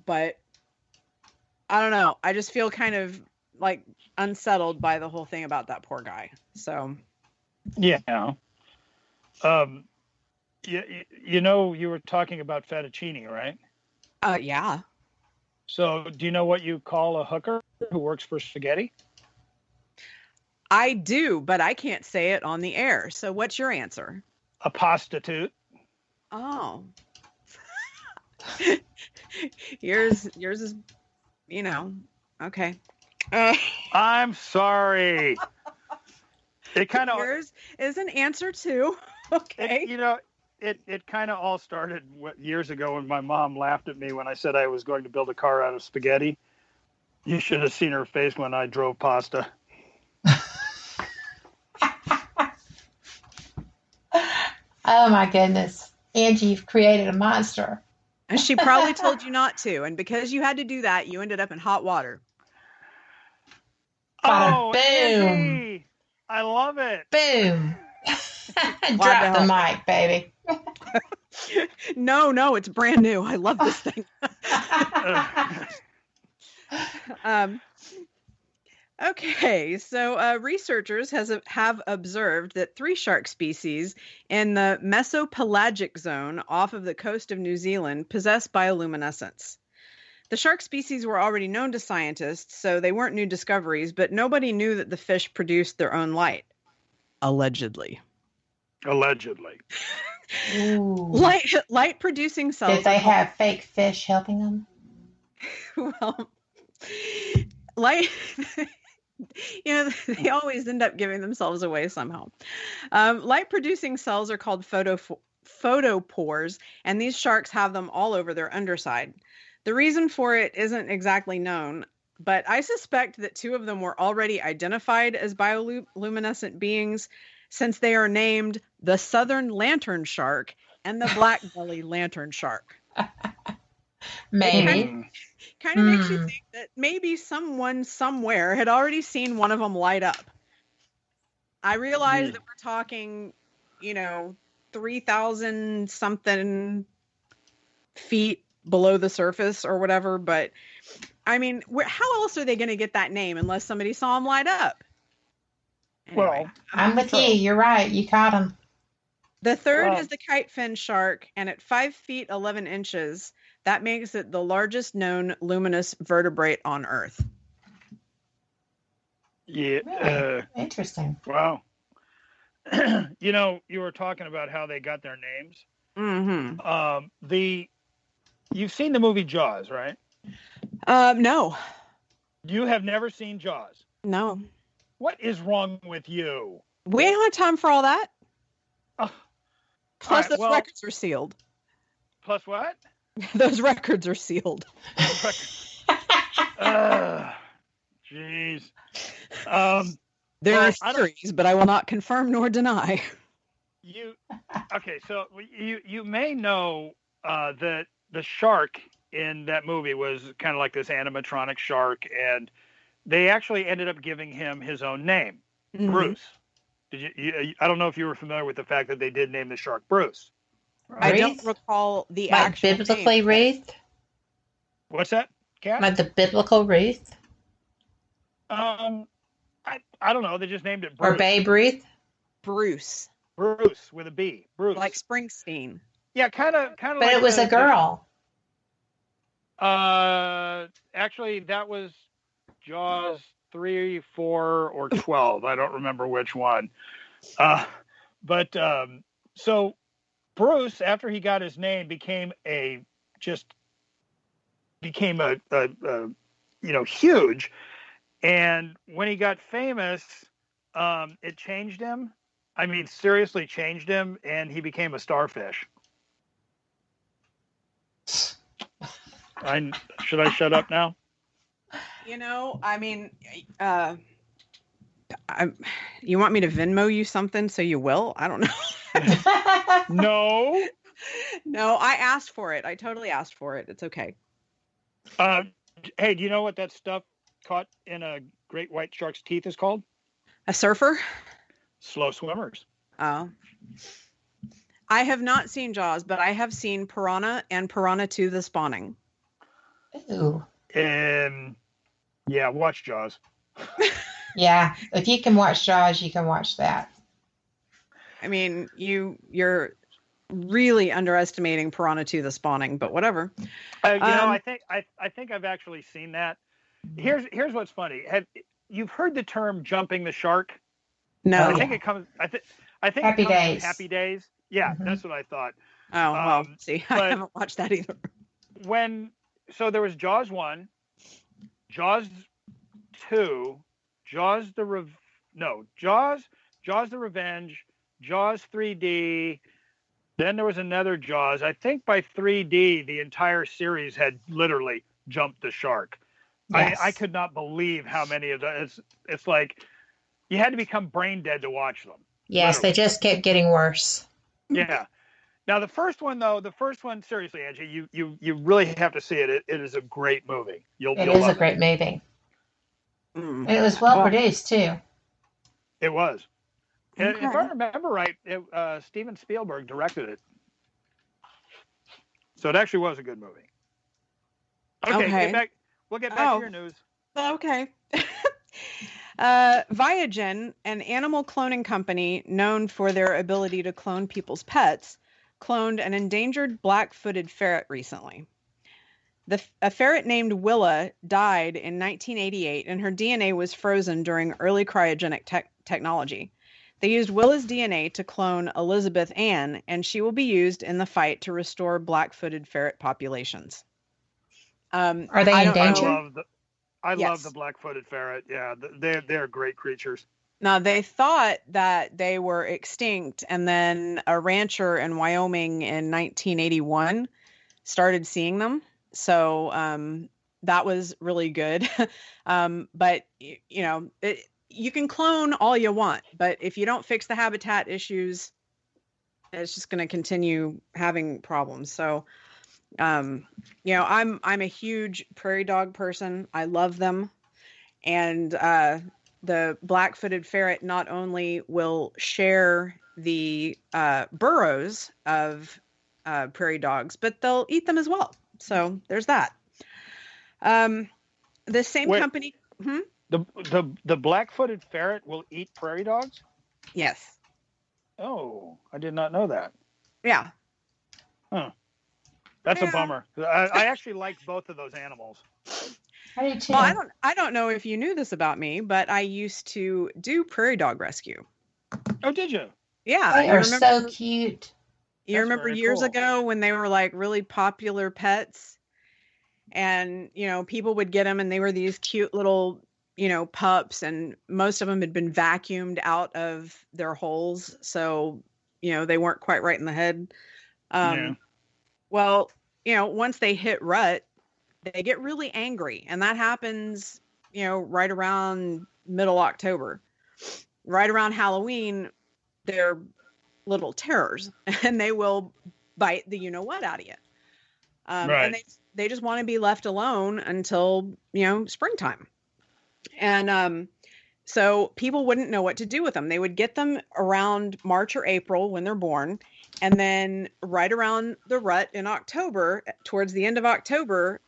But I don't know. I just feel kind of like unsettled by the whole thing about that poor guy. So. Yeah. You were talking about fettuccine, right? Yeah. So do you know what you call a hooker who works for spaghetti? I do, but I can't say it on the air. So what's your answer? A prostitute. Oh. yours is, okay. I'm sorry. It kind of yours is an answer too. Okay. It kind of all started years ago when my mom laughed at me when I said I was going to build a car out of spaghetti. You should have seen her face when I drove pasta. Oh my goodness. Angie, you've created a monster. And she probably told you not to. And because you had to do that, you ended up in hot water. Oh, boom. Angie, I love it. Boom. Drop the mic, baby. No, it's brand new. I love this thing. Okay, so researchers have observed that 3 shark species in the mesopelagic zone off of the coast of New Zealand possess bioluminescence. The shark species were already known to scientists, so they weren't new discoveries, but nobody knew that the fish produced their own light. Allegedly. Ooh. Light producing cells. Did they have fake fish helping them? Well, light, they always end up giving themselves away somehow. Light producing cells are called photopores, and these sharks have them all over their underside. The reason for it isn't exactly known, but I suspect that 2 of them were already identified as bioluminescent beings, since they are named the southern lantern shark and the black belly lantern shark. Maybe. Kind of makes you think that maybe someone somewhere had already seen one of them light up. I realize that we're talking, 3,000 something feet below the surface or whatever, but I mean, how else are they going to get that name unless somebody saw them light up? Anyway, Well, I'm with you. You're right. You caught them. the third is the Kite Fin Shark, and at 5 feet 11 inches, that makes it the largest known luminous vertebrate on Earth. yeah. Really? Interesting. Wow. You were talking about how they got their names. Mm-hmm. You've seen the movie Jaws, right? No. You have never seen Jaws. No. What is wrong with you? We don't have time for all that. Plus, right, those records are sealed. Plus what? Those records are sealed. Jeez. There are theories, but I will not confirm nor deny. So you may know that the shark in that movie was kind of like this animatronic shark, and they actually ended up giving him his own name, Bruce. Did you? I don't know if you were familiar with the fact that they did name the shark Bruce. I don't recall the like actual biblically name. wreathed? What's that, Kat? Like the biblical wreath? I don't know. They just named it Bruce. Or Babe Ruth? Bruce. Bruce with a B. Bruce. Like Springsteen. Yeah, kind of. But like it was a girl. Actually, that was Jaws 3, 4, or 12. I don't remember which one. So Bruce, after he got his name, became a just became a huge. And when he got famous, it changed him. I mean, seriously changed him, and he became a starfish. Should I shut up now? I mean, you want me to Venmo you something, so you will? I don't know. No, I asked for it. I totally asked for it. It's okay. Hey, do you know what that stuff caught in a great white shark's teeth is called? A surfer? Slow swimmers. Oh. I have not seen Jaws, but I have seen Piranha and Piranha 2: The Spawning. Ooh. Yeah, watch Jaws. Yeah, if you can watch Jaws, you can watch that. I mean, you're really underestimating Piranha 2: The Spawning, but whatever. I think I've actually seen that. Here's what's funny. You've heard the term jumping the shark? No. I think it comes. I think Happy it comes Days. from Happy Days. Yeah, that's what I thought. Oh, well, see, I haven't watched that either. So there was Jaws 1, Jaws 2, Jaws the Revenge, Jaws 3D. Then there was another Jaws. I think by 3D, the entire series had literally jumped the shark. Yes. I could not believe how many of those. It's like you had to become brain dead to watch them. Yes, literally. They just kept getting worse. Yeah. Now the first one, seriously, Angie, you really have to see it. It is a great movie. You'll It is love a great movie. Mm. And it was well produced too. It was. Okay. If I remember right, Steven Spielberg directed it. So it actually was a good movie. Okay. We'll get back to your news. Okay. Viagen, an animal cloning company known for their ability to clone people's pets, cloned an endangered black-footed ferret recently. A ferret named Willa died in 1988, and her DNA was frozen during early cryogenic technology. They used Willa's DNA to clone Elizabeth Ann, and she will be used in the fight to restore black-footed ferret populations. Are they endangered? I love the black-footed ferret. Yeah, they're great creatures. Now, they thought that they were extinct, and then a rancher in Wyoming in 1981 started seeing them. So that was really good. But, you can clone all you want, but if you don't fix the habitat issues, it's just going to continue having problems. So, I'm a huge prairie dog person. I love them. And the black-footed ferret not only will share the burrows of prairie dogs, but they'll eat them as well. So there's that. The same company. The black-footed ferret will eat prairie dogs? Yes. Oh, I did not know that. Yeah. Huh. That's a bummer. I actually like both of those animals. I do too. Well, I don't know if you knew this about me, but I used to do prairie dog rescue. Oh, did you? Yeah. They are so cute. You That's remember very years cool. ago when they were like really popular pets, and people would get them, and they were these cute little pups, and most of them had been vacuumed out of their holes, so they weren't quite right in the head. Yeah. Well, once they hit rut, they get really angry, and that happens right around middle October. Right around Halloween, they're little terrors, and they will bite the what out of you. Right. And they just want to be left alone until springtime. And so people wouldn't know what to do with them. They would get them around March or April when they're born, and then right around the rut in October, towards the end of October,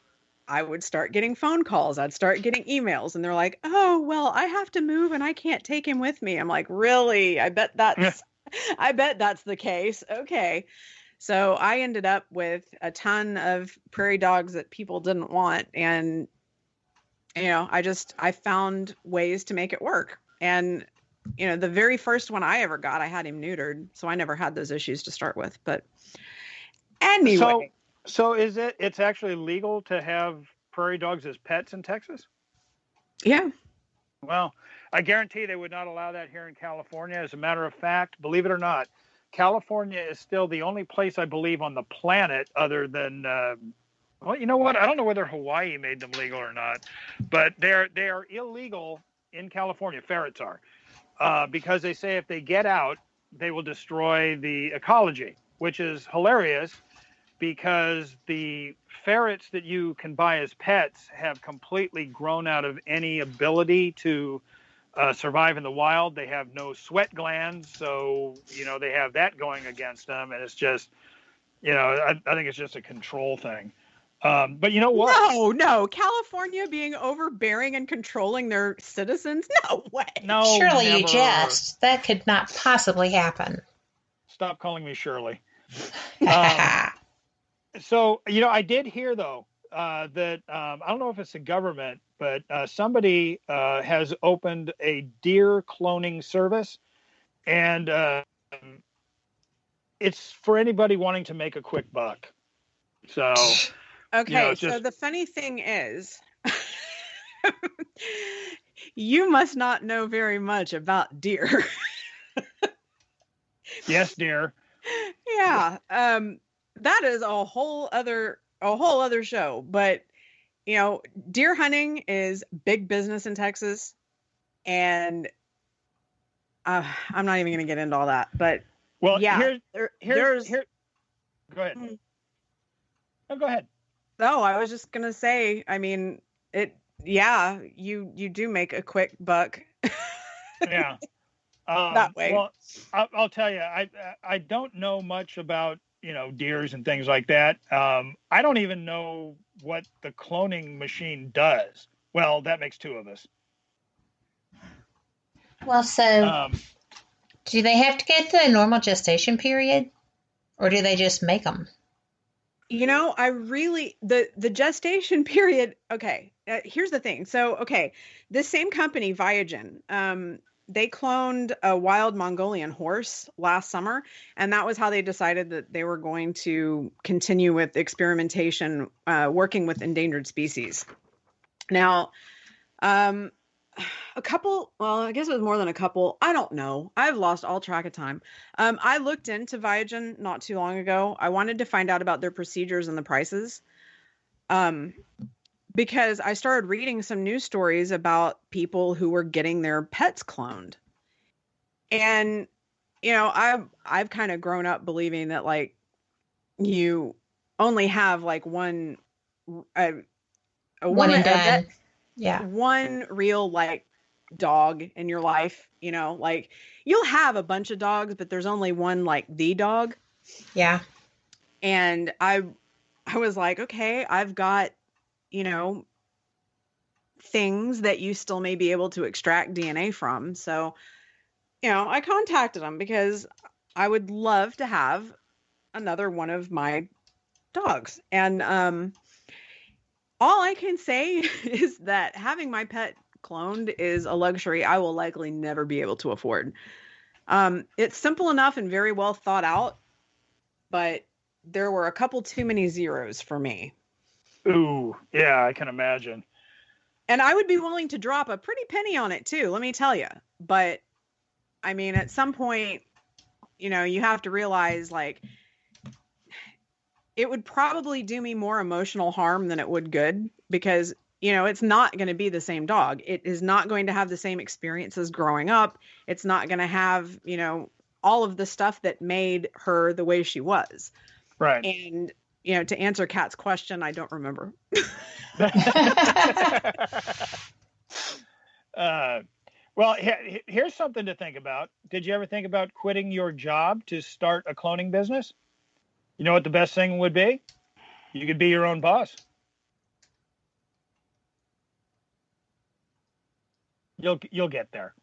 I would start getting phone calls. I'd start getting emails, and they're like, "Oh, well, I have to move and I can't take him with me." I'm like, "Really? I bet that's the case." Okay. So I ended up with a ton of prairie dogs that people didn't want. And, I found ways to make it work. And, the very first one I ever got, I had him neutered. So I never had those issues to start with. But anyway. So it's actually legal to have prairie dogs as pets in Texas? Yeah. Well, I guarantee they would not allow that here in California. As a matter of fact, believe it or not, California is still the only place I believe on the planet other than, well, you know what? I don't know whether Hawaii made them legal or not, but they are illegal in California. Ferrets are, because they say if they get out, they will destroy the ecology, which is hilarious because the ferrets that you can buy as pets have completely grown out of any ability to survive in the wild. They have no sweat glands, so they have that going against them, and it's just I think it's just a control thing. But you know what? No, California being overbearing and controlling their citizens? No way. No, Surely never. you jest. That could not possibly happen. Stop calling me Shirley. So, I did hear, though, that I don't know if it's the government, but somebody has opened a deer cloning service. And it's for anybody wanting to make a quick buck. So, okay, so the funny thing is, you must not know very much about deer. Yes, dear. Yeah. That is a whole other show, but deer hunting is big business in Texas, and I'm not even going to get into all that, but yeah, here's go ahead. No, go ahead. Oh, I was just going to say, I mean, you do make a quick buck. Yeah. That way. Well, I'll tell you, I don't know much about deers and things like that. I don't even know what the cloning machine does. Well, that makes two of us. Well, so do they have to get the normal gestation period, or do they just make them? I really, the gestation period, okay, here's the thing. So, okay, this same company, Viagen, they cloned a wild Mongolian horse last summer, and that was how they decided that they were going to continue with experimentation, working with endangered species. Now, I guess it was more than a couple. I don't know. I've lost all track of time. I looked into Viagen not too long ago. I wanted to find out about their procedures and the prices. Because I started reading some news stories about people who were getting their pets cloned. And, I've kind of grown up believing that, like, you only have, like, one and done. Yeah. One real, like, dog in your life, like, you'll have a bunch of dogs, but there's only one, like, the dog. Yeah. And I was like, okay, I've got, things that you still may be able to extract DNA from. So, I contacted them because I would love to have another one of my dogs. And all I can say is that having my pet cloned is a luxury I will likely never be able to afford. It's simple enough and very well thought out, but there were a couple too many zeros for me. Ooh, yeah, I can imagine. And I would be willing to drop a pretty penny on it too, let me tell you. But I mean, at some point, you have to realize, like, it would probably do me more emotional harm than it would good, because, it's not going to be the same dog. It is not going to have the same experiences growing up. It's not going to have, all of the stuff that made her the way she was. Right. And, to answer Kat's question, I don't remember. Well, here's something to think about. Did you ever think about quitting your job to start a cloning business? You know what the best thing would be? You could be your own boss. You'll get there.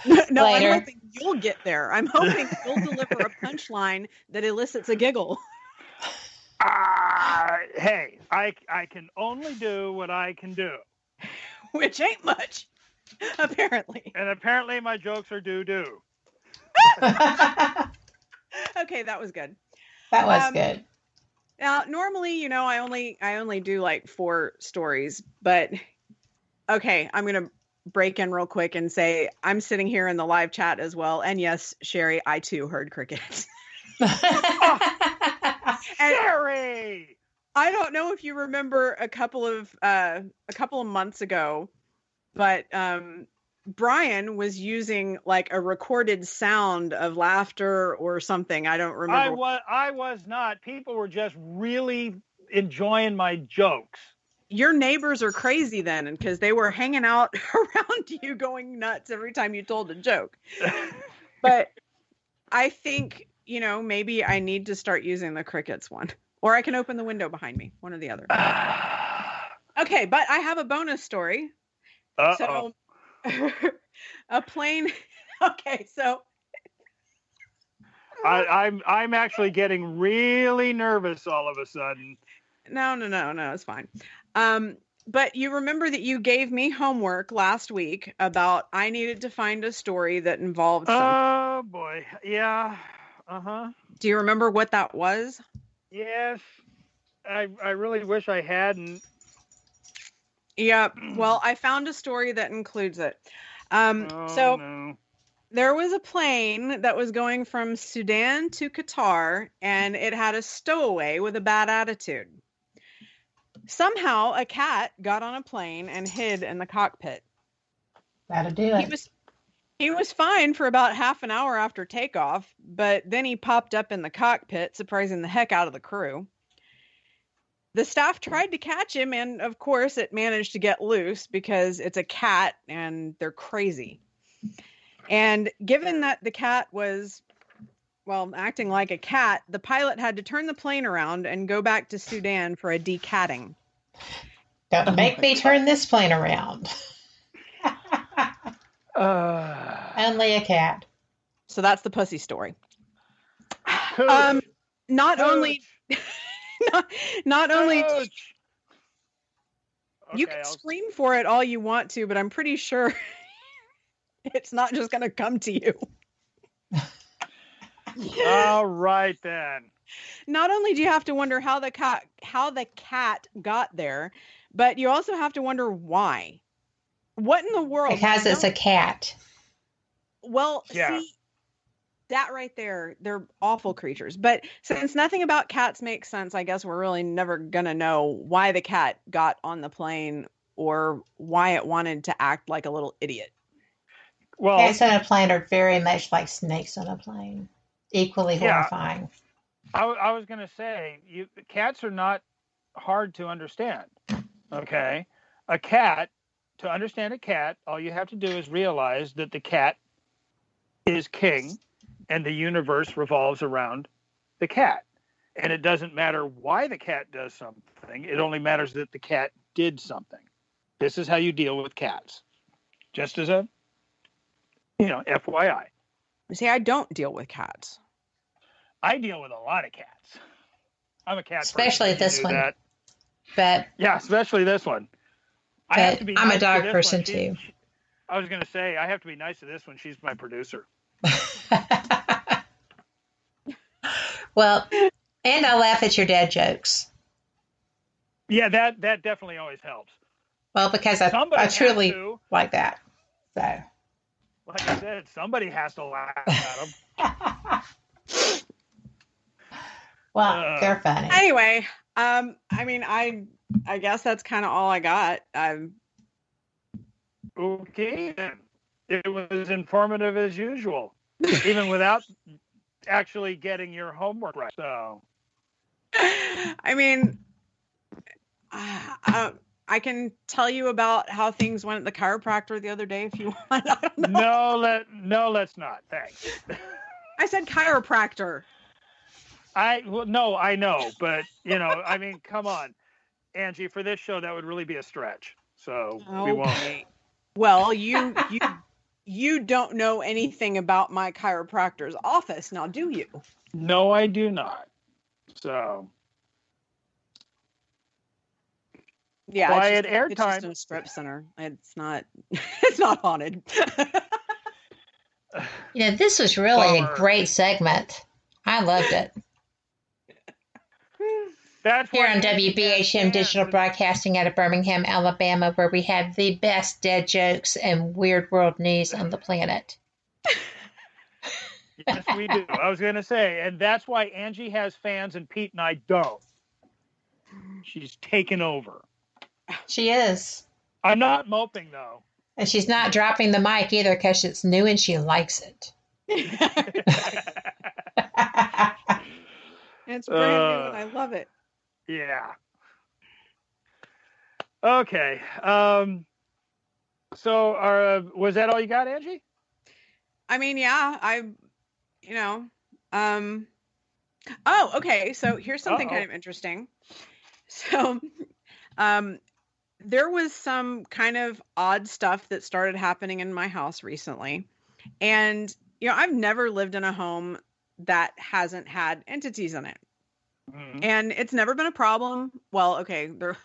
No, Later. I'm hoping you'll get there. I'm hoping you'll deliver a punchline that elicits a giggle. Hey, I can only do what I can do. Which ain't much, apparently. And apparently my jokes are doo-doo. Okay, that was good. That was good. Now, normally, I only do like 4 stories, but okay, I'm going to break in real quick and say I'm sitting here in the live chat as well. And yes, Sherry, I too heard crickets. Sherry! I don't know if you remember a couple of months ago, but Brian was using like a recorded sound of laughter or something. I don't remember. I was not. People were just really enjoying my jokes. Your neighbors are crazy then, because they were hanging out around you going nuts every time you told a joke. But I think, maybe I need to start using the crickets one. Or I can open the window behind me, one or the other. Okay, but I have a bonus story. Uh-oh. So a plane. Okay, so I'm actually getting really nervous all of a sudden. No, it's fine. But you remember that you gave me homework last week about I needed to find a story that involved something. Oh boy, yeah, Do you remember what that was? Yes, I really wish I hadn't. Yep. Well, I found a story that includes it. No. There was a plane that was going from Sudan to Qatar, and it had a stowaway with a bad attitude. Somehow, a cat got on a plane and hid in the cockpit. That'll do it. He was fine for about half an hour after takeoff, but then he popped up in the cockpit, surprising the heck out of the crew. The staff tried to catch him, and of course, it managed to get loose because it's a cat and they're crazy. And given that the cat was, acting like a cat, the pilot had to turn the plane around and go back to Sudan for a decatting. Don't make me turn this plane around. Only a cat. So that's the pussy story. Coach. Not only Coach. You can scream for it all you want to, but I'm pretty sure it's not just going to come to you. All right then. Not only do you have to wonder how the cat got there, but you also have to wonder why. What in the world? Because it's a cat. Well, yeah. See, that right there, they're awful creatures. But since nothing about cats makes sense, I guess we're really never going to know why the cat got on the plane or why it wanted to act like a little idiot. Well, Cats on a plane are very much like snakes on a plane. Equally horrifying. I was going to say, cats are not hard to understand. Okay? To understand a cat, all you have to do is realize that the cat is king and the universe revolves around the cat. And it doesn't matter why the cat does something. It only matters that the cat did something. This is how you deal with cats. Just as a, FYI. See, I don't deal with cats. I deal with a lot of cats. I'm a cat especially person. This one. That. But yeah, especially this one. I'm a dog person too. I was going to say, I have to be nice to this one. She's my producer. Well, and I laugh at your dad jokes. Yeah, that definitely always helps. Well, because I truly like that. So, like I said, somebody has to laugh at them. Well, they're funny. Anyway, I guess that's kind of all I got. Okay, then. It was informative as usual, even without actually getting your homework right. So, I can tell you about how things went at the chiropractor the other day if you want. I don't know. No, let's not. Thanks. I said chiropractor. I know, but come on, Angie. For this show, that would really be a stretch. So we won't. Well, you don't know anything about my chiropractor's office, now do you? No, I do not. So yeah, quiet it's airtime. just a strip center. It's not haunted. This was really a great segment. I loved it. That's Here why on Angie has WBHM fans Digital and- Broadcasting out of Birmingham, Alabama, where we have the best dead jokes and weird world news on the planet. Yes, we do. I was going to say, and that's why Angie has fans and Pete and I don't. She's taken over. She is. I'm not moping, though. And she's not dropping the mic either because it's new and she likes it. It's brand new and I love it. Yeah. Okay. So, was that all you got, Angie? I mean, yeah, oh, okay. So here's something kind of interesting. So, there was some kind of odd stuff that started happening in my house recently. And, I've never lived in a home that hasn't had entities in it. Mm-hmm. And it's never been a problem. Well, okay, I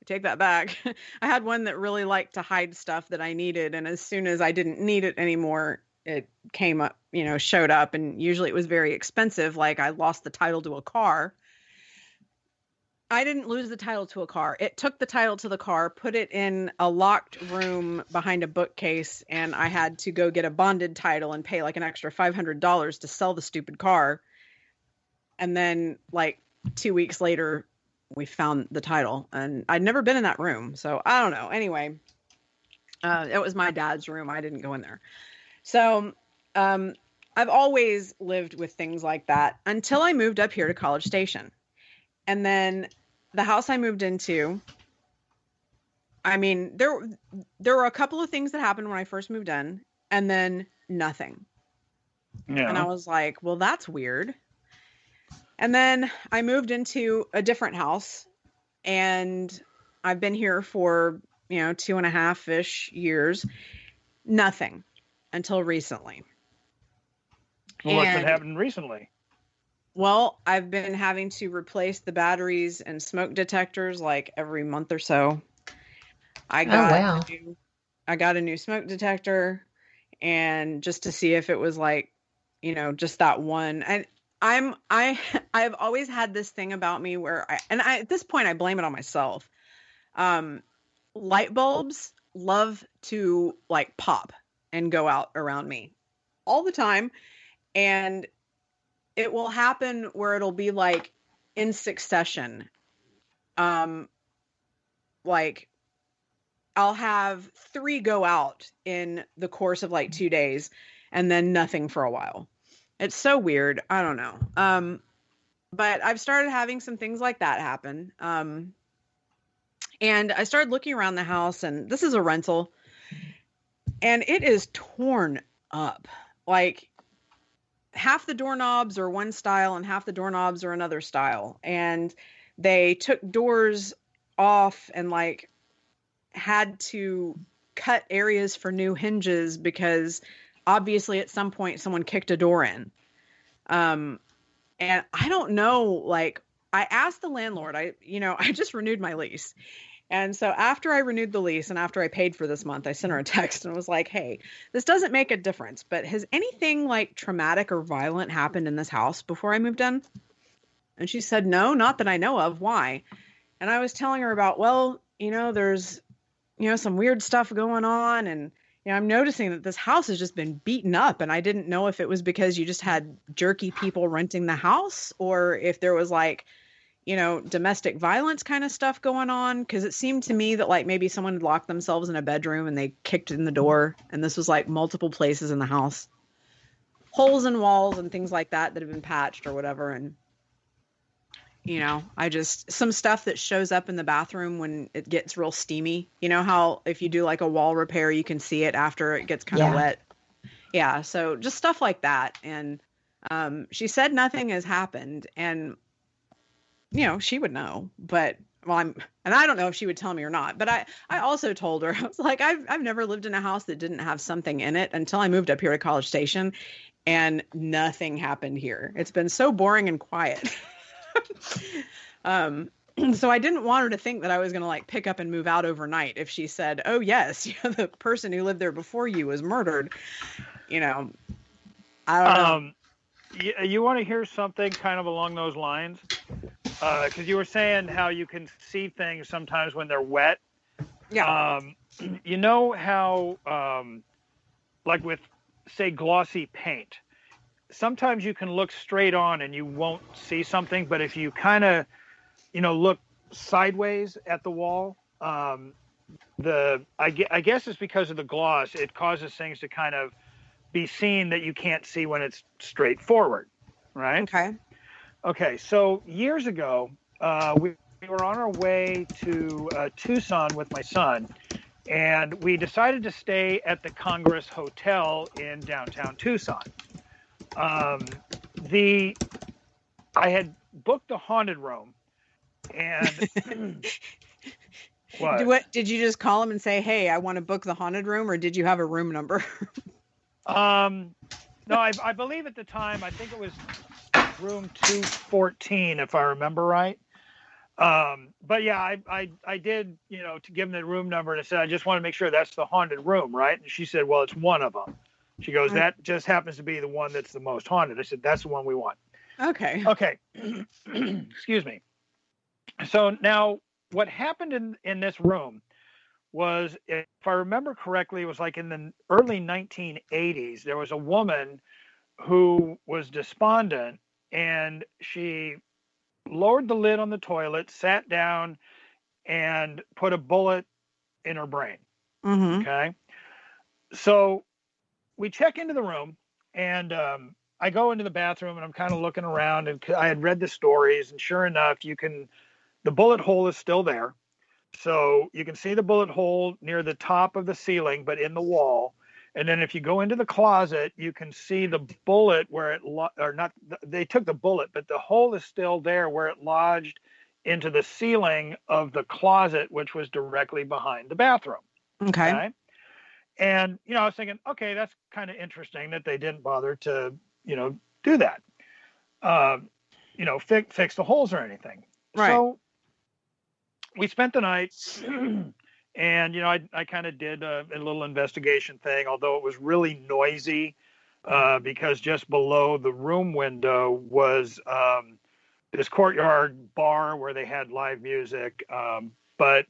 take that back. I had one that really liked to hide stuff that I needed. And as soon as I didn't need it anymore, it came up, showed up. And usually it was very expensive. Like I lost the title to a car. I didn't lose the title to a car. It took the title to the car, put it in a locked room behind a bookcase, and I had to go get a bonded title and pay like an extra $500 to sell the stupid car. And then like 2 weeks later, we found the title, and I'd never been in that room. So I don't know. Anyway, it was my dad's room. I didn't go in there. So I've always lived with things like that until I moved up here to College Station. And then the house I moved into, I mean, there were a couple of things that happened when I first moved in, and then nothing. Yeah. And I was like, well, that's weird. And then I moved into a different house, and I've been here for, 2.5-ish years. Nothing until recently. Well, what's been happening recently? Well, I've been having to replace the batteries and smoke detectors like every month or so. I got a new smoke detector, and just to see if it was like, just that one. And I've always had this thing about me where at this point I blame it on myself. Light bulbs love to like pop and go out around me all the time. And it will happen where it'll be like in succession. Like I'll have 3 go out in the course of like 2 days and then nothing for a while. It's so weird. I don't know. But I've started having some things like that happen. And I started looking around the house, and this is a rental, and it is torn up. Like half the doorknobs are one style and half the doorknobs are another style. And they took doors off and like had to cut areas for new hinges because obviously at some point someone kicked a door in. And I don't know, like I asked the landlord, I just renewed my lease. And so after I renewed the lease and after I paid for this month, I sent her a text and was like, hey, this doesn't make a difference, but has anything like traumatic or violent happened in this house before I moved in? And she said, no, not that I know of. Why? And I was telling her about, well, there's, some weird stuff going on. And, I'm noticing that this house has just been beaten up. And I didn't know if it was because you just had jerky people renting the house or if there was like, domestic violence kind of stuff going on. Cause it seemed to me that like maybe someone had locked themselves in a bedroom and they kicked in the door. And this was like multiple places in the house, holes in walls and things like that have been patched or whatever. And, some stuff that shows up in the bathroom when it gets real steamy, how if you do like a wall repair, you can see it after it gets kind of wet. Yeah. So just stuff like that. And, she said nothing has happened and, she would know, but and I don't know if she would tell me or not, but I also told her, I was like, I've never lived in a house that didn't have something in it until I moved up here to College Station and nothing happened here. It's been so boring and quiet. So I didn't want her to think that I was going to like pick up and move out overnight. If she said, oh yes, the person who lived there before you was murdered, I don't know. You want to hear something kind of along those lines? because you were saying how you can see things sometimes when they're wet. Yeah. You know how, like with, say, glossy paint, sometimes you can look straight on and you won't see something, but if you kind of, look sideways at the wall, I guess it's because of the gloss, it causes things to kind of be seen that you can't see when it's straight forward, right? Okay, so years ago, we were on our way to Tucson with my son, and we decided to stay at the Congress Hotel in downtown Tucson. I had booked a haunted room, and what did you just call him and say, "Hey, I want to book the haunted room," or did you have a room number? No, I believe at the time, I think it was room 214, if I remember right. But yeah, I did, to give him the room number, and I said, I just want to make sure that's the haunted room, right? And she said, well, it's one of them. She goes, that just happens to be the one that's the most haunted. I said, that's the one we want. Okay. Excuse me. So now what happened in this room was, if I remember correctly, it was like in the early 1980s, there was a woman who was despondent, and she lowered the lid on the toilet, sat down, and put a bullet in her brain. Mm-hmm. Okay. So we check into the room, and I go into the bathroom, and I'm kind of looking around, and I had read the stories, and sure enough, the bullet hole is still there. So you can see the bullet hole near the top of the ceiling, but in the wall. And then if you go into the closet, you can see the bullet where they took the bullet, but the hole is still there where it lodged into the ceiling of the closet, which was directly behind the bathroom. Okay. And, I was thinking, okay, that's kind of interesting that they didn't bother to, do that, fix the holes or anything. Right. So we spent the night, and, I kind of did a little investigation thing, although it was really noisy, because just below the room window was this courtyard bar where they had live music. But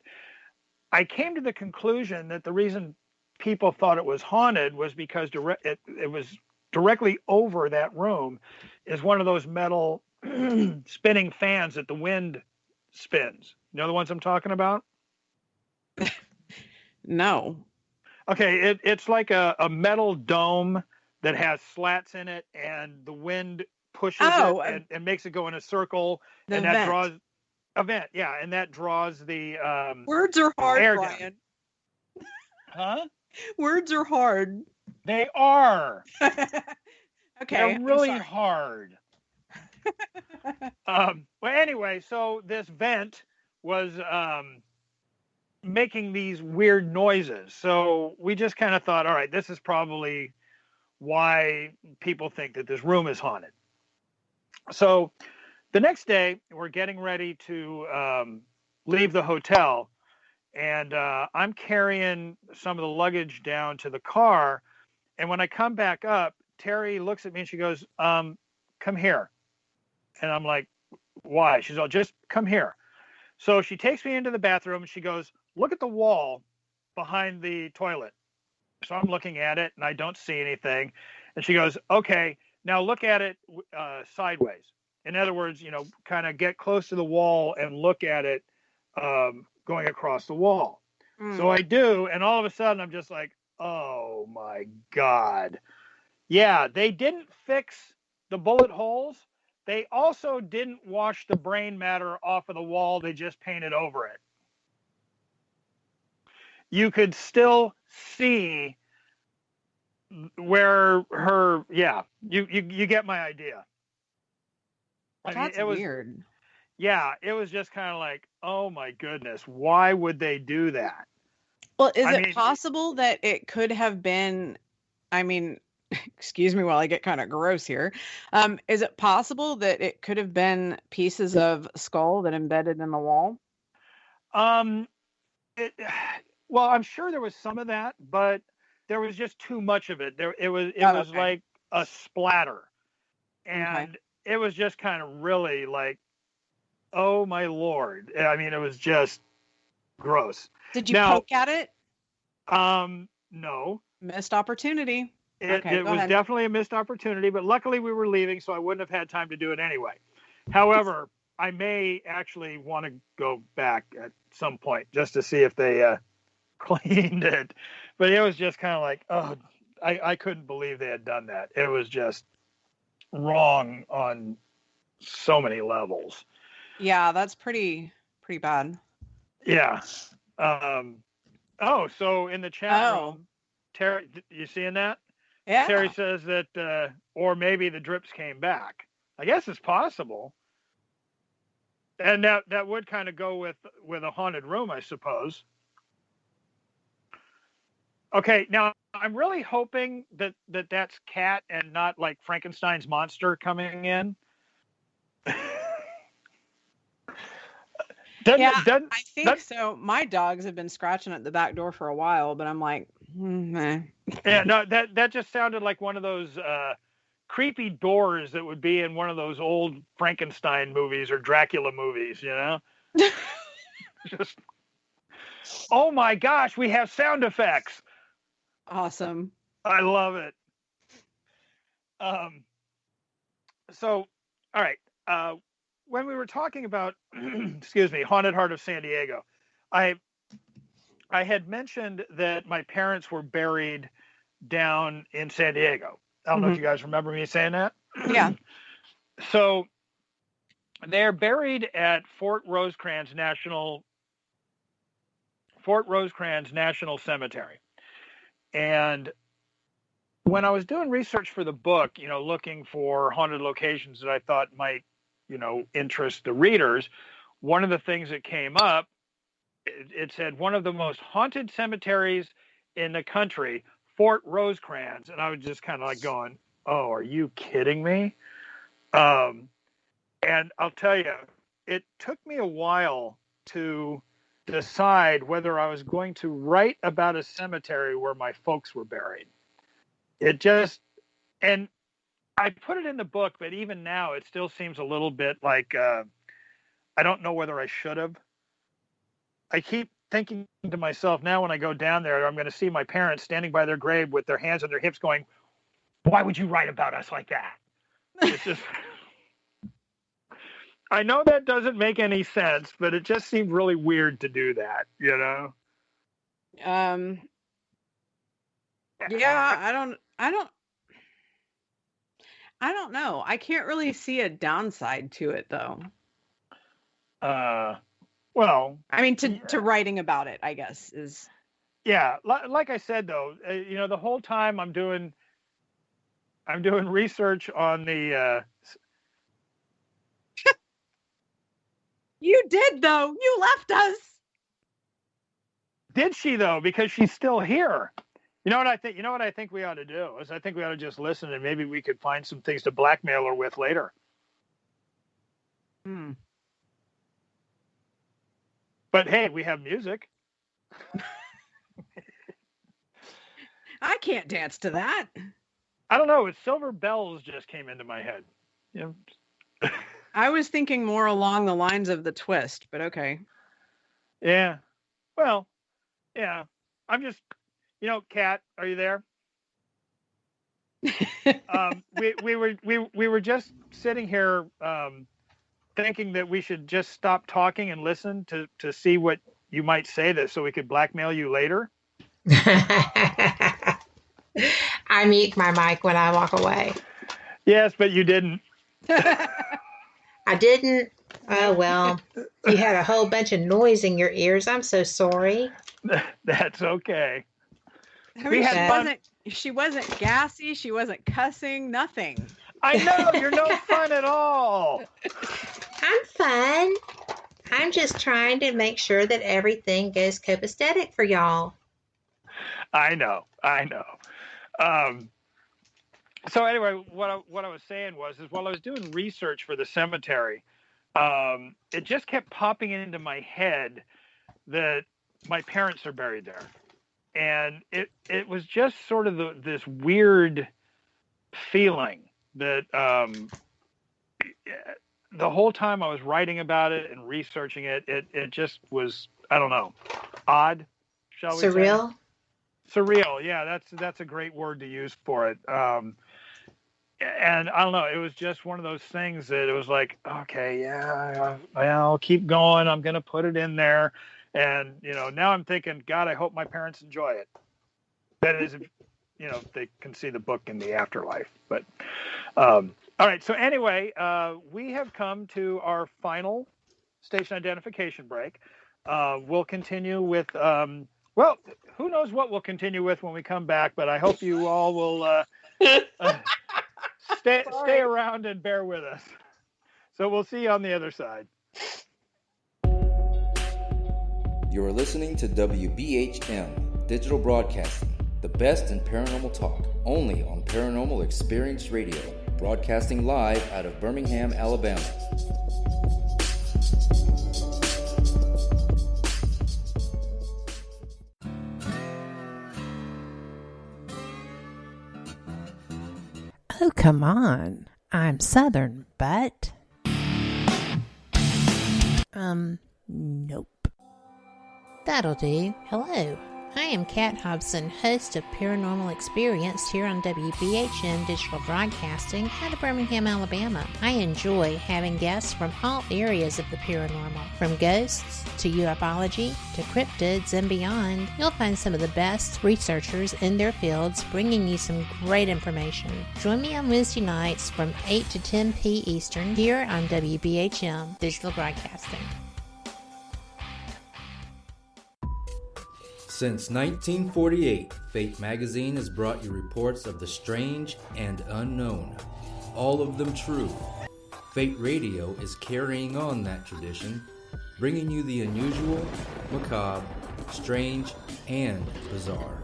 I came to the conclusion that the reason people thought it was haunted was because it was directly over that room is one of those metal spinning fans that the wind spins. You know the ones I'm talking about? No. Okay, it's like a metal dome that has slats in it, and the wind pushes it and makes it go in a circle, and that draws a vent. Yeah, and that draws the words are hard, air Brian. down. Huh? Words are hard. They are. Okay. They're really hard. Well, anyway, so this vent was making these weird noises. So we just kind of thought, all right, this is probably why people think that this room is haunted. So the next day, we're getting ready to leave the hotel, and I'm carrying some of the luggage down to the car. And when I come back up, Terry looks at me and she goes, come here. And I'm like, why? She's all, just come here. So she takes me into the bathroom and she goes, look at the wall behind the toilet. So I'm looking at it and I don't see anything. And she goes, okay, now look at it sideways. In other words, kind of get close to the wall and look at it going across the wall. So I do. And all of a sudden I'm just like, oh my God. Yeah, they didn't fix the bullet holes. They also didn't wash the brain matter off of the wall. They just painted over it. You could still see where her, you get my idea. That's weird. Yeah, it was just kind of like, oh my goodness, why would they do that? Well, is it possible that it could have been, excuse me while I get kind of gross here. Is it possible that it could have been pieces of skull that embedded in the wall? Well, I'm sure there was some of that, but there was just too much of it. It was like a splatter, and it was just kind of really like Oh my Lord. I mean, it was just gross. Did you Now, poke at it? No. Missed opportunity. It Go was ahead. definitely a missed opportunity, but luckily we were leaving, so I wouldn't have had time to do it anyway. However, I may actually want to go back at some point just to see if they cleaned it. But it was just kind of like, oh, I couldn't believe they had done that. It was just wrong on so many levels. Yeah, that's pretty bad. Yeah. So in the chat room, Terry, you seeing that? Yeah. Terry says that, or maybe the drips came back. I guess it's possible. And that would kind of go with a haunted room, I suppose. Okay, now I'm really hoping that's Cat and not like Frankenstein's monster coming in. I think so. My dogs have been scratching at the back door for a while, but I'm like, nah. Yeah, no, that just sounded like one of those creepy doors that would be in one of those old Frankenstein movies or Dracula movies, you know? Just, oh my gosh, we have sound effects. Awesome. I love it. So, all right. When we were talking about, excuse me, Haunted Heart of San Diego, I had mentioned that my parents were buried down in San Diego. I don't know if you guys remember me saying that. Yeah. So they're buried at Fort Rosecrans National Cemetery. And when I was doing research for the book, looking for haunted locations that I thought might, interest the readers, one of the things that came up, it said one of the most haunted cemeteries in the country, Fort Rosecrans. And I was just kind of like going, oh, are you kidding me? And I'll tell you, it took me a while to decide whether I was going to write about a cemetery where my folks were buried. And I put it in the book, but even now it still seems a little bit like, I don't know whether I should have. I keep thinking to myself now when I go down there, I'm going to see my parents standing by their grave with their hands on their hips going, why would you write about us like that? It's just, I know that doesn't make any sense, but it just seemed really weird to do that, Yeah, I don't know. I can't really see a downside to it though. Well, I mean, to writing about it, I guess is. Yeah. Like I said, though, the whole time I'm doing research on the, You did though. You left us. Did she though? Because she's still here. You know what I think? You know what I think we ought to do is I think we ought to just listen and maybe we could find some things to blackmail her with later. But hey, we have music. I can't dance to that. I don't know. It's Silver Bells just came into my head. I was thinking more along the lines of the twist, but okay. Yeah. Well, yeah. I'm just, Kat, are you there? We were just sitting here thinking that we should just stop talking and listen to see what you might say so we could blackmail you later. I mute my mic when I walk away. Yes, but you didn't. I didn't. Oh, well, you had a whole bunch of noise in your ears. I'm so sorry. That's okay. I mean, she wasn't gassy. She wasn't cussing. Nothing. I know. You're no fun at all. I'm fun. I'm just trying to make sure that everything goes copacetic for y'all. I know. So anyway, what I was saying is while I was doing research for the cemetery, it just kept popping into my head that my parents are buried there. And it was just sort of this weird feeling that the whole time I was writing about it and researching it, it just was, I don't know, odd, shall we say? Surreal? Surreal. Yeah, that's a great word to use for it. And I don't know, it was just one of those things that it was like, okay, yeah, I'll keep going. I'm going to put it in there. And, now I'm thinking, God, I hope my parents enjoy it. That is, if they can see the book in the afterlife. But, all right. So anyway, we have come to our final station identification break. We'll continue with, well, who knows what we'll continue with when we come back, but I hope you all will stay around and bear with us. So we'll see you on the other side. You are listening to WBHM Digital Broadcasting, the best in paranormal talk, only on Paranormal Experience Radio, broadcasting live out of Birmingham, Alabama. Oh, come on. I'm Southern, but... Nope. That'll do. Hello. I am Kat Hobson, host of Paranormal Experience here on WBHM Digital Broadcasting out of Birmingham, Alabama. I enjoy having guests from all areas of the paranormal, from ghosts to ufology to cryptids and beyond. You'll find some of the best researchers in their fields bringing you some great information. Join me on Wednesday nights from 8 to 10 p. Eastern here on WBHM Digital Broadcasting. Since 1948, Fate magazine has brought you reports of the strange and unknown, all of them true. Fate Radio is carrying on that tradition, bringing you the unusual, macabre, strange, and bizarre.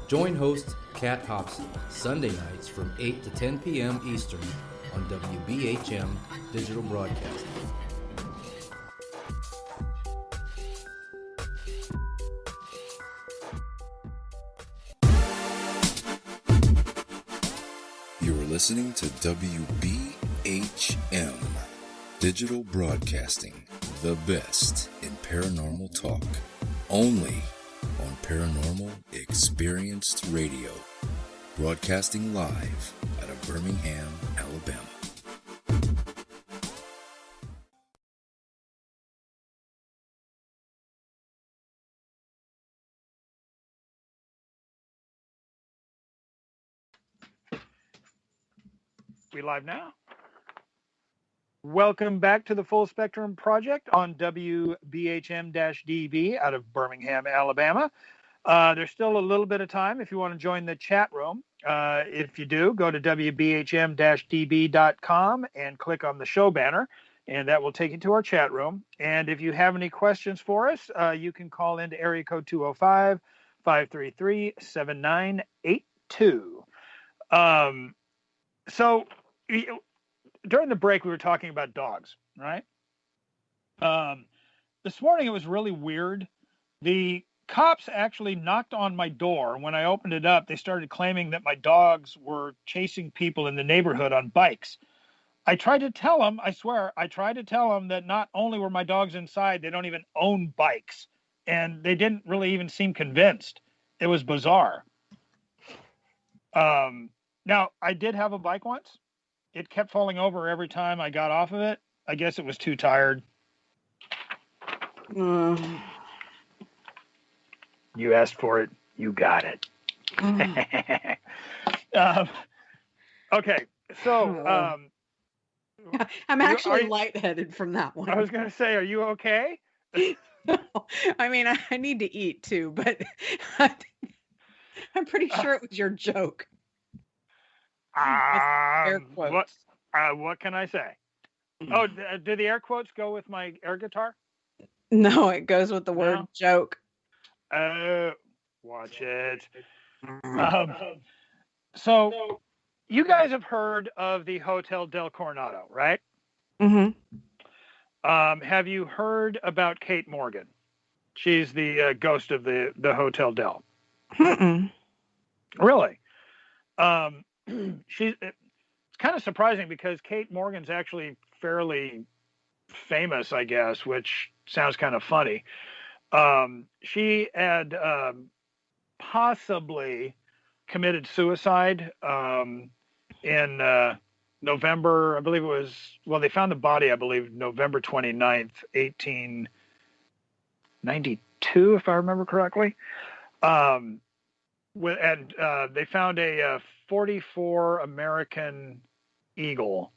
Join host Kat Hobson Sunday nights from 8 to 10 p.m. Eastern on WBHM Digital Broadcasting. You're listening to WBHM Digital Broadcasting, the best in paranormal talk, only on Paranormal Experienced Radio, broadcasting live out of Birmingham, Alabama. We live now? Welcome back to the Full Spectrum Project on WBHM-DB out of Birmingham, Alabama. There's still a little bit of time if you want to join the chat room. If you do, go to WBHM-DB.com and click on the show banner, and that will take you to our chat room. And if you have any questions for us, you can call into area code 205-533-7982. So during the break, we were talking about dogs, right? This morning, it was really weird. The cops actually knocked on my door. When I opened it up, they started claiming that my dogs were chasing people in the neighborhood on bikes. I tried to tell them, I swear, that not only were my dogs inside, they don't even own bikes. And they didn't really even seem convinced. It was bizarre. Now, I did have a bike once. It kept falling over every time I got off of it. I guess it was too tired. You asked for it. You got it. Okay. So, I'm actually lightheaded from that one. I was going to say, are you okay? I mean, I need to eat too, but I'm pretty sure it was your joke. Air quotes. What can I say? Oh, do the air quotes go with my air guitar? No, it goes with the word joke. Watch it. So you guys have heard of the Hotel del Coronado, right? Mm-hmm. Have you heard about Kate Morgan? She's the ghost of the Hotel Del. Mm-mm. Really? It's kind of surprising because Kate Morgan's actually fairly famous, I guess, which sounds kind of funny. She had possibly committed suicide in November, I believe it was, well, they found the body, I believe, November 29th, 1892, if I remember correctly. They found a 44 American eagle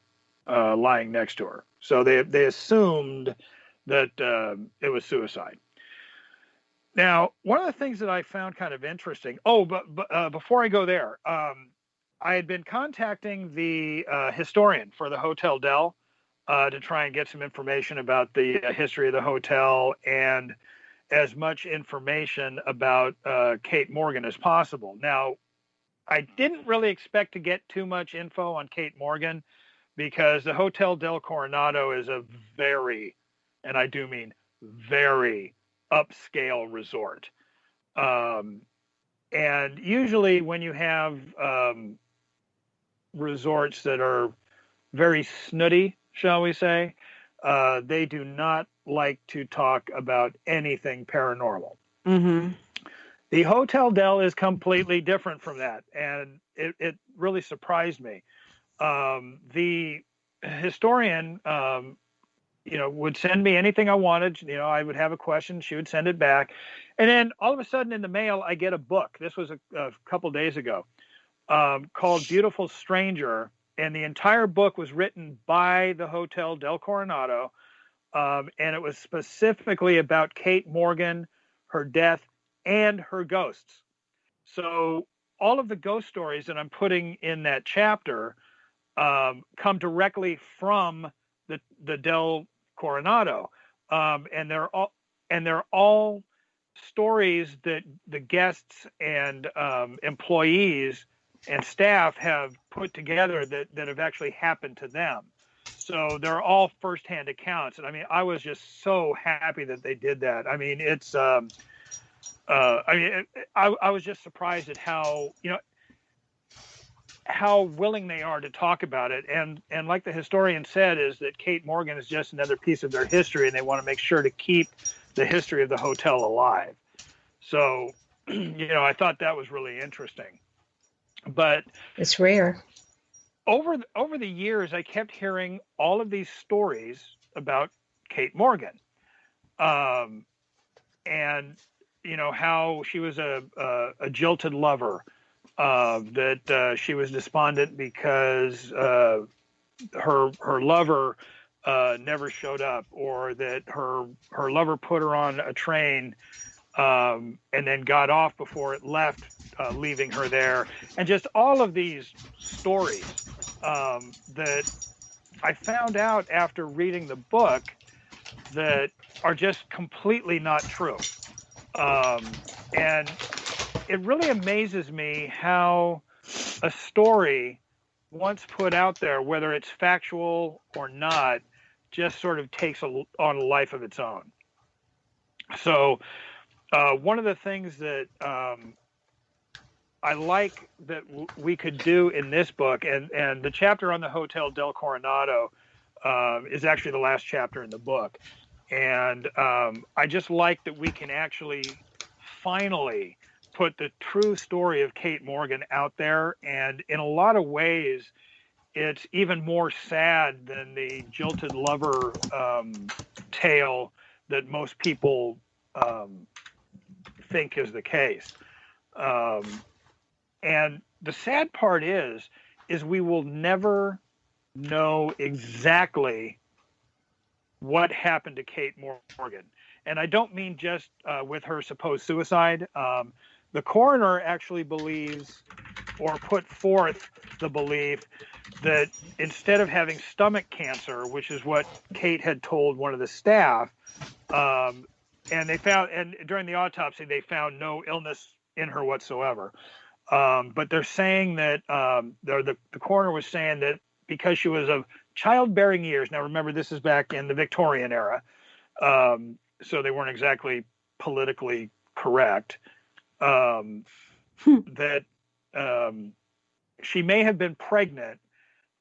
lying next to her. So they assumed that it was suicide. Now, one of the things that I found kind of interesting. Oh, but before I go there, I had been contacting the historian for the Hotel Del to try and get some information about the history of the hotel and as much information about Kate Morgan as possible. Now, I didn't really expect to get too much info on Kate Morgan because the Hotel del Coronado is a very, and I do mean very, upscale resort. And usually when you have resorts that are very snooty, shall we say, they do not like to talk about anything paranormal. Mm-hmm. The Hotel Del is completely different from that, and it really surprised me. The historian, would send me anything I wanted. I would have a question, she would send it back, and then all of a sudden in the mail, I get a book. This was a couple days ago, called Beautiful Stranger, and the entire book was written by the Hotel del Coronado, and it was specifically about Kate Morgan, her death, and her ghosts. So all of the ghost stories that I'm putting in that chapter come directly from the Del Coronado, and they're all stories that the guests and employees and staff have put together that have actually happened to them. So they're all firsthand accounts, and I mean, I was just so happy that they did that. I mean, it's I was just surprised at how willing they are to talk about it. And like the historian said, is that Kate Morgan is just another piece of their history, and they want to make sure to keep the history of the hotel alive. So, I thought that was really interesting. But it's rare. Over the years, I kept hearing all of these stories about Kate Morgan. And, how she was a jilted lover, that she was despondent because her lover never showed up, or that her lover put her on a train and then got off before it left, leaving her there, and just all of these stories that I found out after reading the book that are just completely not true. And it really amazes me how a story, once put out there, whether it's factual or not, just sort of takes on a life of its own. So one of the things that I like that we could do in this book, and the chapter on the Hotel del Coronado is actually the last chapter in the book. And I just like that we can actually finally put the true story of Kate Morgan out there. And in a lot of ways, it's even more sad than the jilted lover tale that most people think is the case. And the sad part is we will never know exactly what happened to Kate Morgan. And I don't mean just with her supposed suicide. The coroner actually believes, or put forth the belief, that instead of having stomach cancer, which is what Kate had told one of the staff, and during the autopsy, they found no illness in her whatsoever. But they're saying that the coroner was saying that because she was of childbearing years. Now, remember, this is back in the Victorian era, so they weren't exactly politically correct. That she may have been pregnant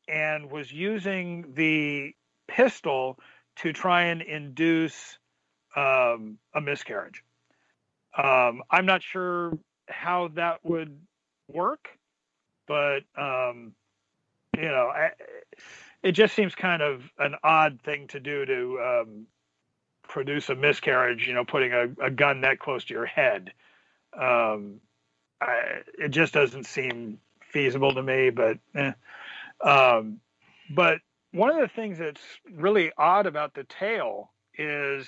and was using the pistol to try and induce a miscarriage. I'm not sure how that would work, but it just seems kind of an odd thing to do to produce a miscarriage. Putting a gun that close to your head. It just doesn't seem feasible to me. But one of the things that's really odd about the tale is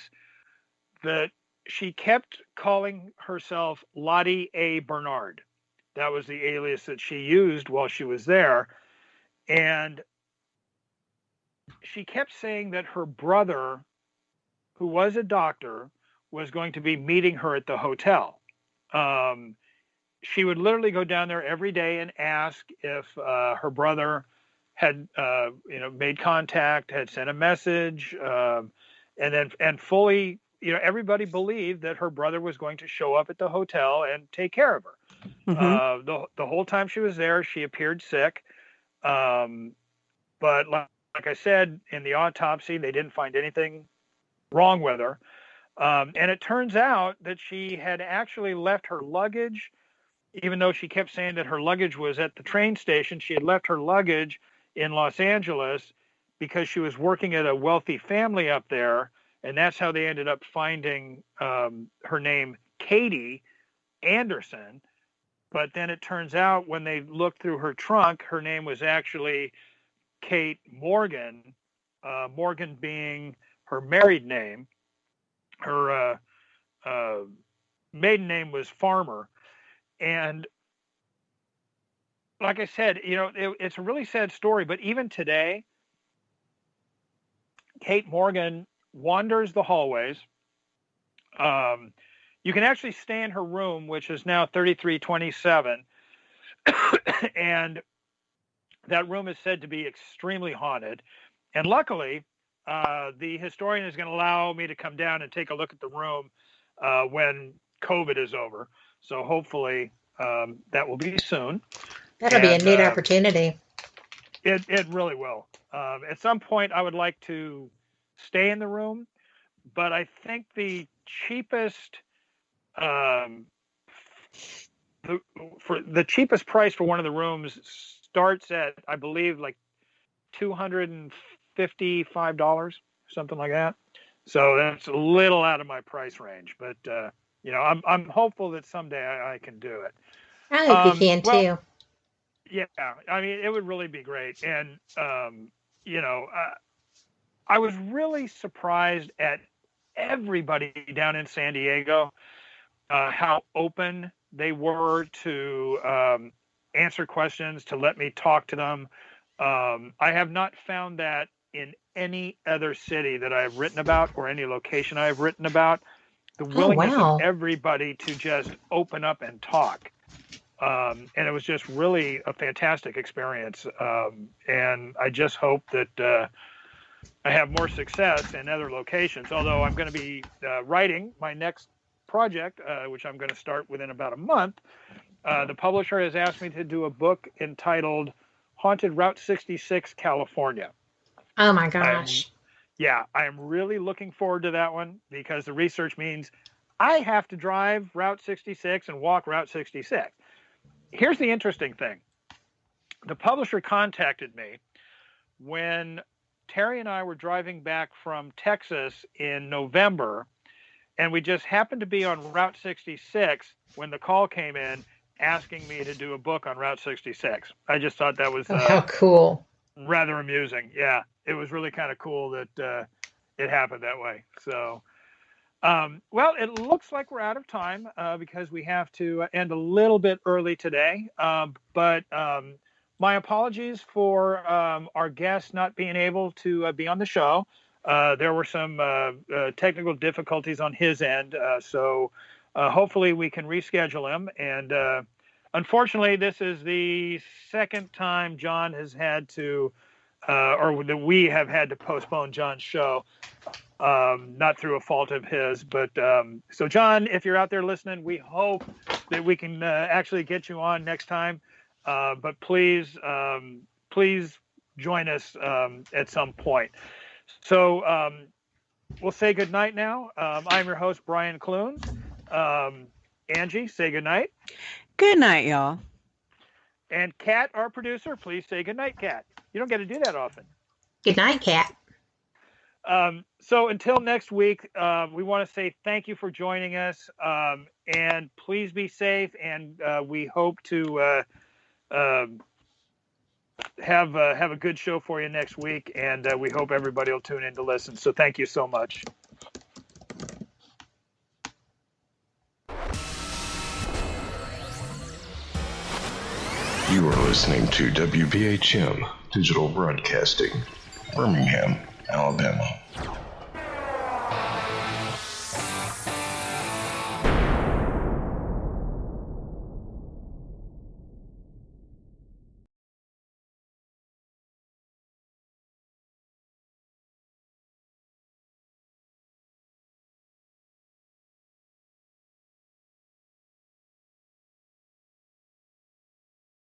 that she kept calling herself Lottie A. Bernard. That was the alias that she used while she was there. And she kept saying that her brother, who was a doctor, was going to be meeting her at the hotel. She would literally go down there every day and ask if her brother had, made contact, had sent a message, and fully, everybody believed that her brother was going to show up at the hotel and take care of her. Mm-hmm. The whole time she was there, she appeared sick. But like I said, in the autopsy, they didn't find anything wrong with her. And it turns out that she had actually left her luggage, even though she kept saying that her luggage was at the train station. She had left her luggage in Los Angeles because she was working at a wealthy family up there. And that's how they ended up finding her name, Katie Anderson. But then it turns out when they looked through her trunk, her name was actually Kate Morgan, Morgan being her married name. Her maiden name was Farmer. And like I said, it's a really sad story. But even today, Kate Morgan wanders the hallways. You can actually stay in her room, which is now 3327. And that room is said to be extremely haunted. And luckily, the historian is going to allow me to come down and take a look at the room when COVID is over. So hopefully that will be soon. That'll be a neat opportunity. It really will. At some point, I would like to stay in the room, but I think the cheapest the cheapest price for one of the rooms starts at, I believe, like $255, something like that. So that's a little out of my price range, but I'm hopeful that someday I can do it. I hope you can too. Yeah, I mean, it would really be great. And, I was really surprised at everybody down in San Diego, how open they were to answer questions, to let me talk to them. I have not found that in any other city that I've written about or any location I've written about. The willingness of everybody to just open up and talk. And it was just really a fantastic experience. And I just hope that I have more success in other locations, although I'm going to be writing my next project, which I'm going to start within about a month. The publisher has asked me to do a book entitled Haunted Route 66, California. Oh my gosh. I am really looking forward to that one because the research means I have to drive Route 66 and walk Route 66. Here's the interesting thing. The publisher contacted me when Terry and I were driving back from Texas in November, and we just happened to be on Route 66 when the call came in asking me to do a book on Route 66. I just thought that was how cool. Rather amusing. Yeah, it was really kind of cool that it happened that way. So, well, it looks like we're out of time because we have to end a little bit early today. But my apologies for our guest not being able to be on the show. There were some technical difficulties on his end. So hopefully we can reschedule him. And unfortunately, this is the second time John has had to, or that we have had to postpone John's show, not through a fault of his. But so, John, if you're out there listening, we hope that we can actually get you on next time. But please join us at some point. So we'll say good night now. I'm your host, Brian Clune. Angie, say good night. Good night, y'all. And Kat, our producer, please say good night, Kat. You don't get to do that often. Good night, Kat. So until next week, we want to say thank you for joining us, and please be safe. And we hope to have a good show for you next week. And we hope everybody will tune in to listen. So thank you so much. You are listening to WBHM Digital Broadcasting, Birmingham, Alabama.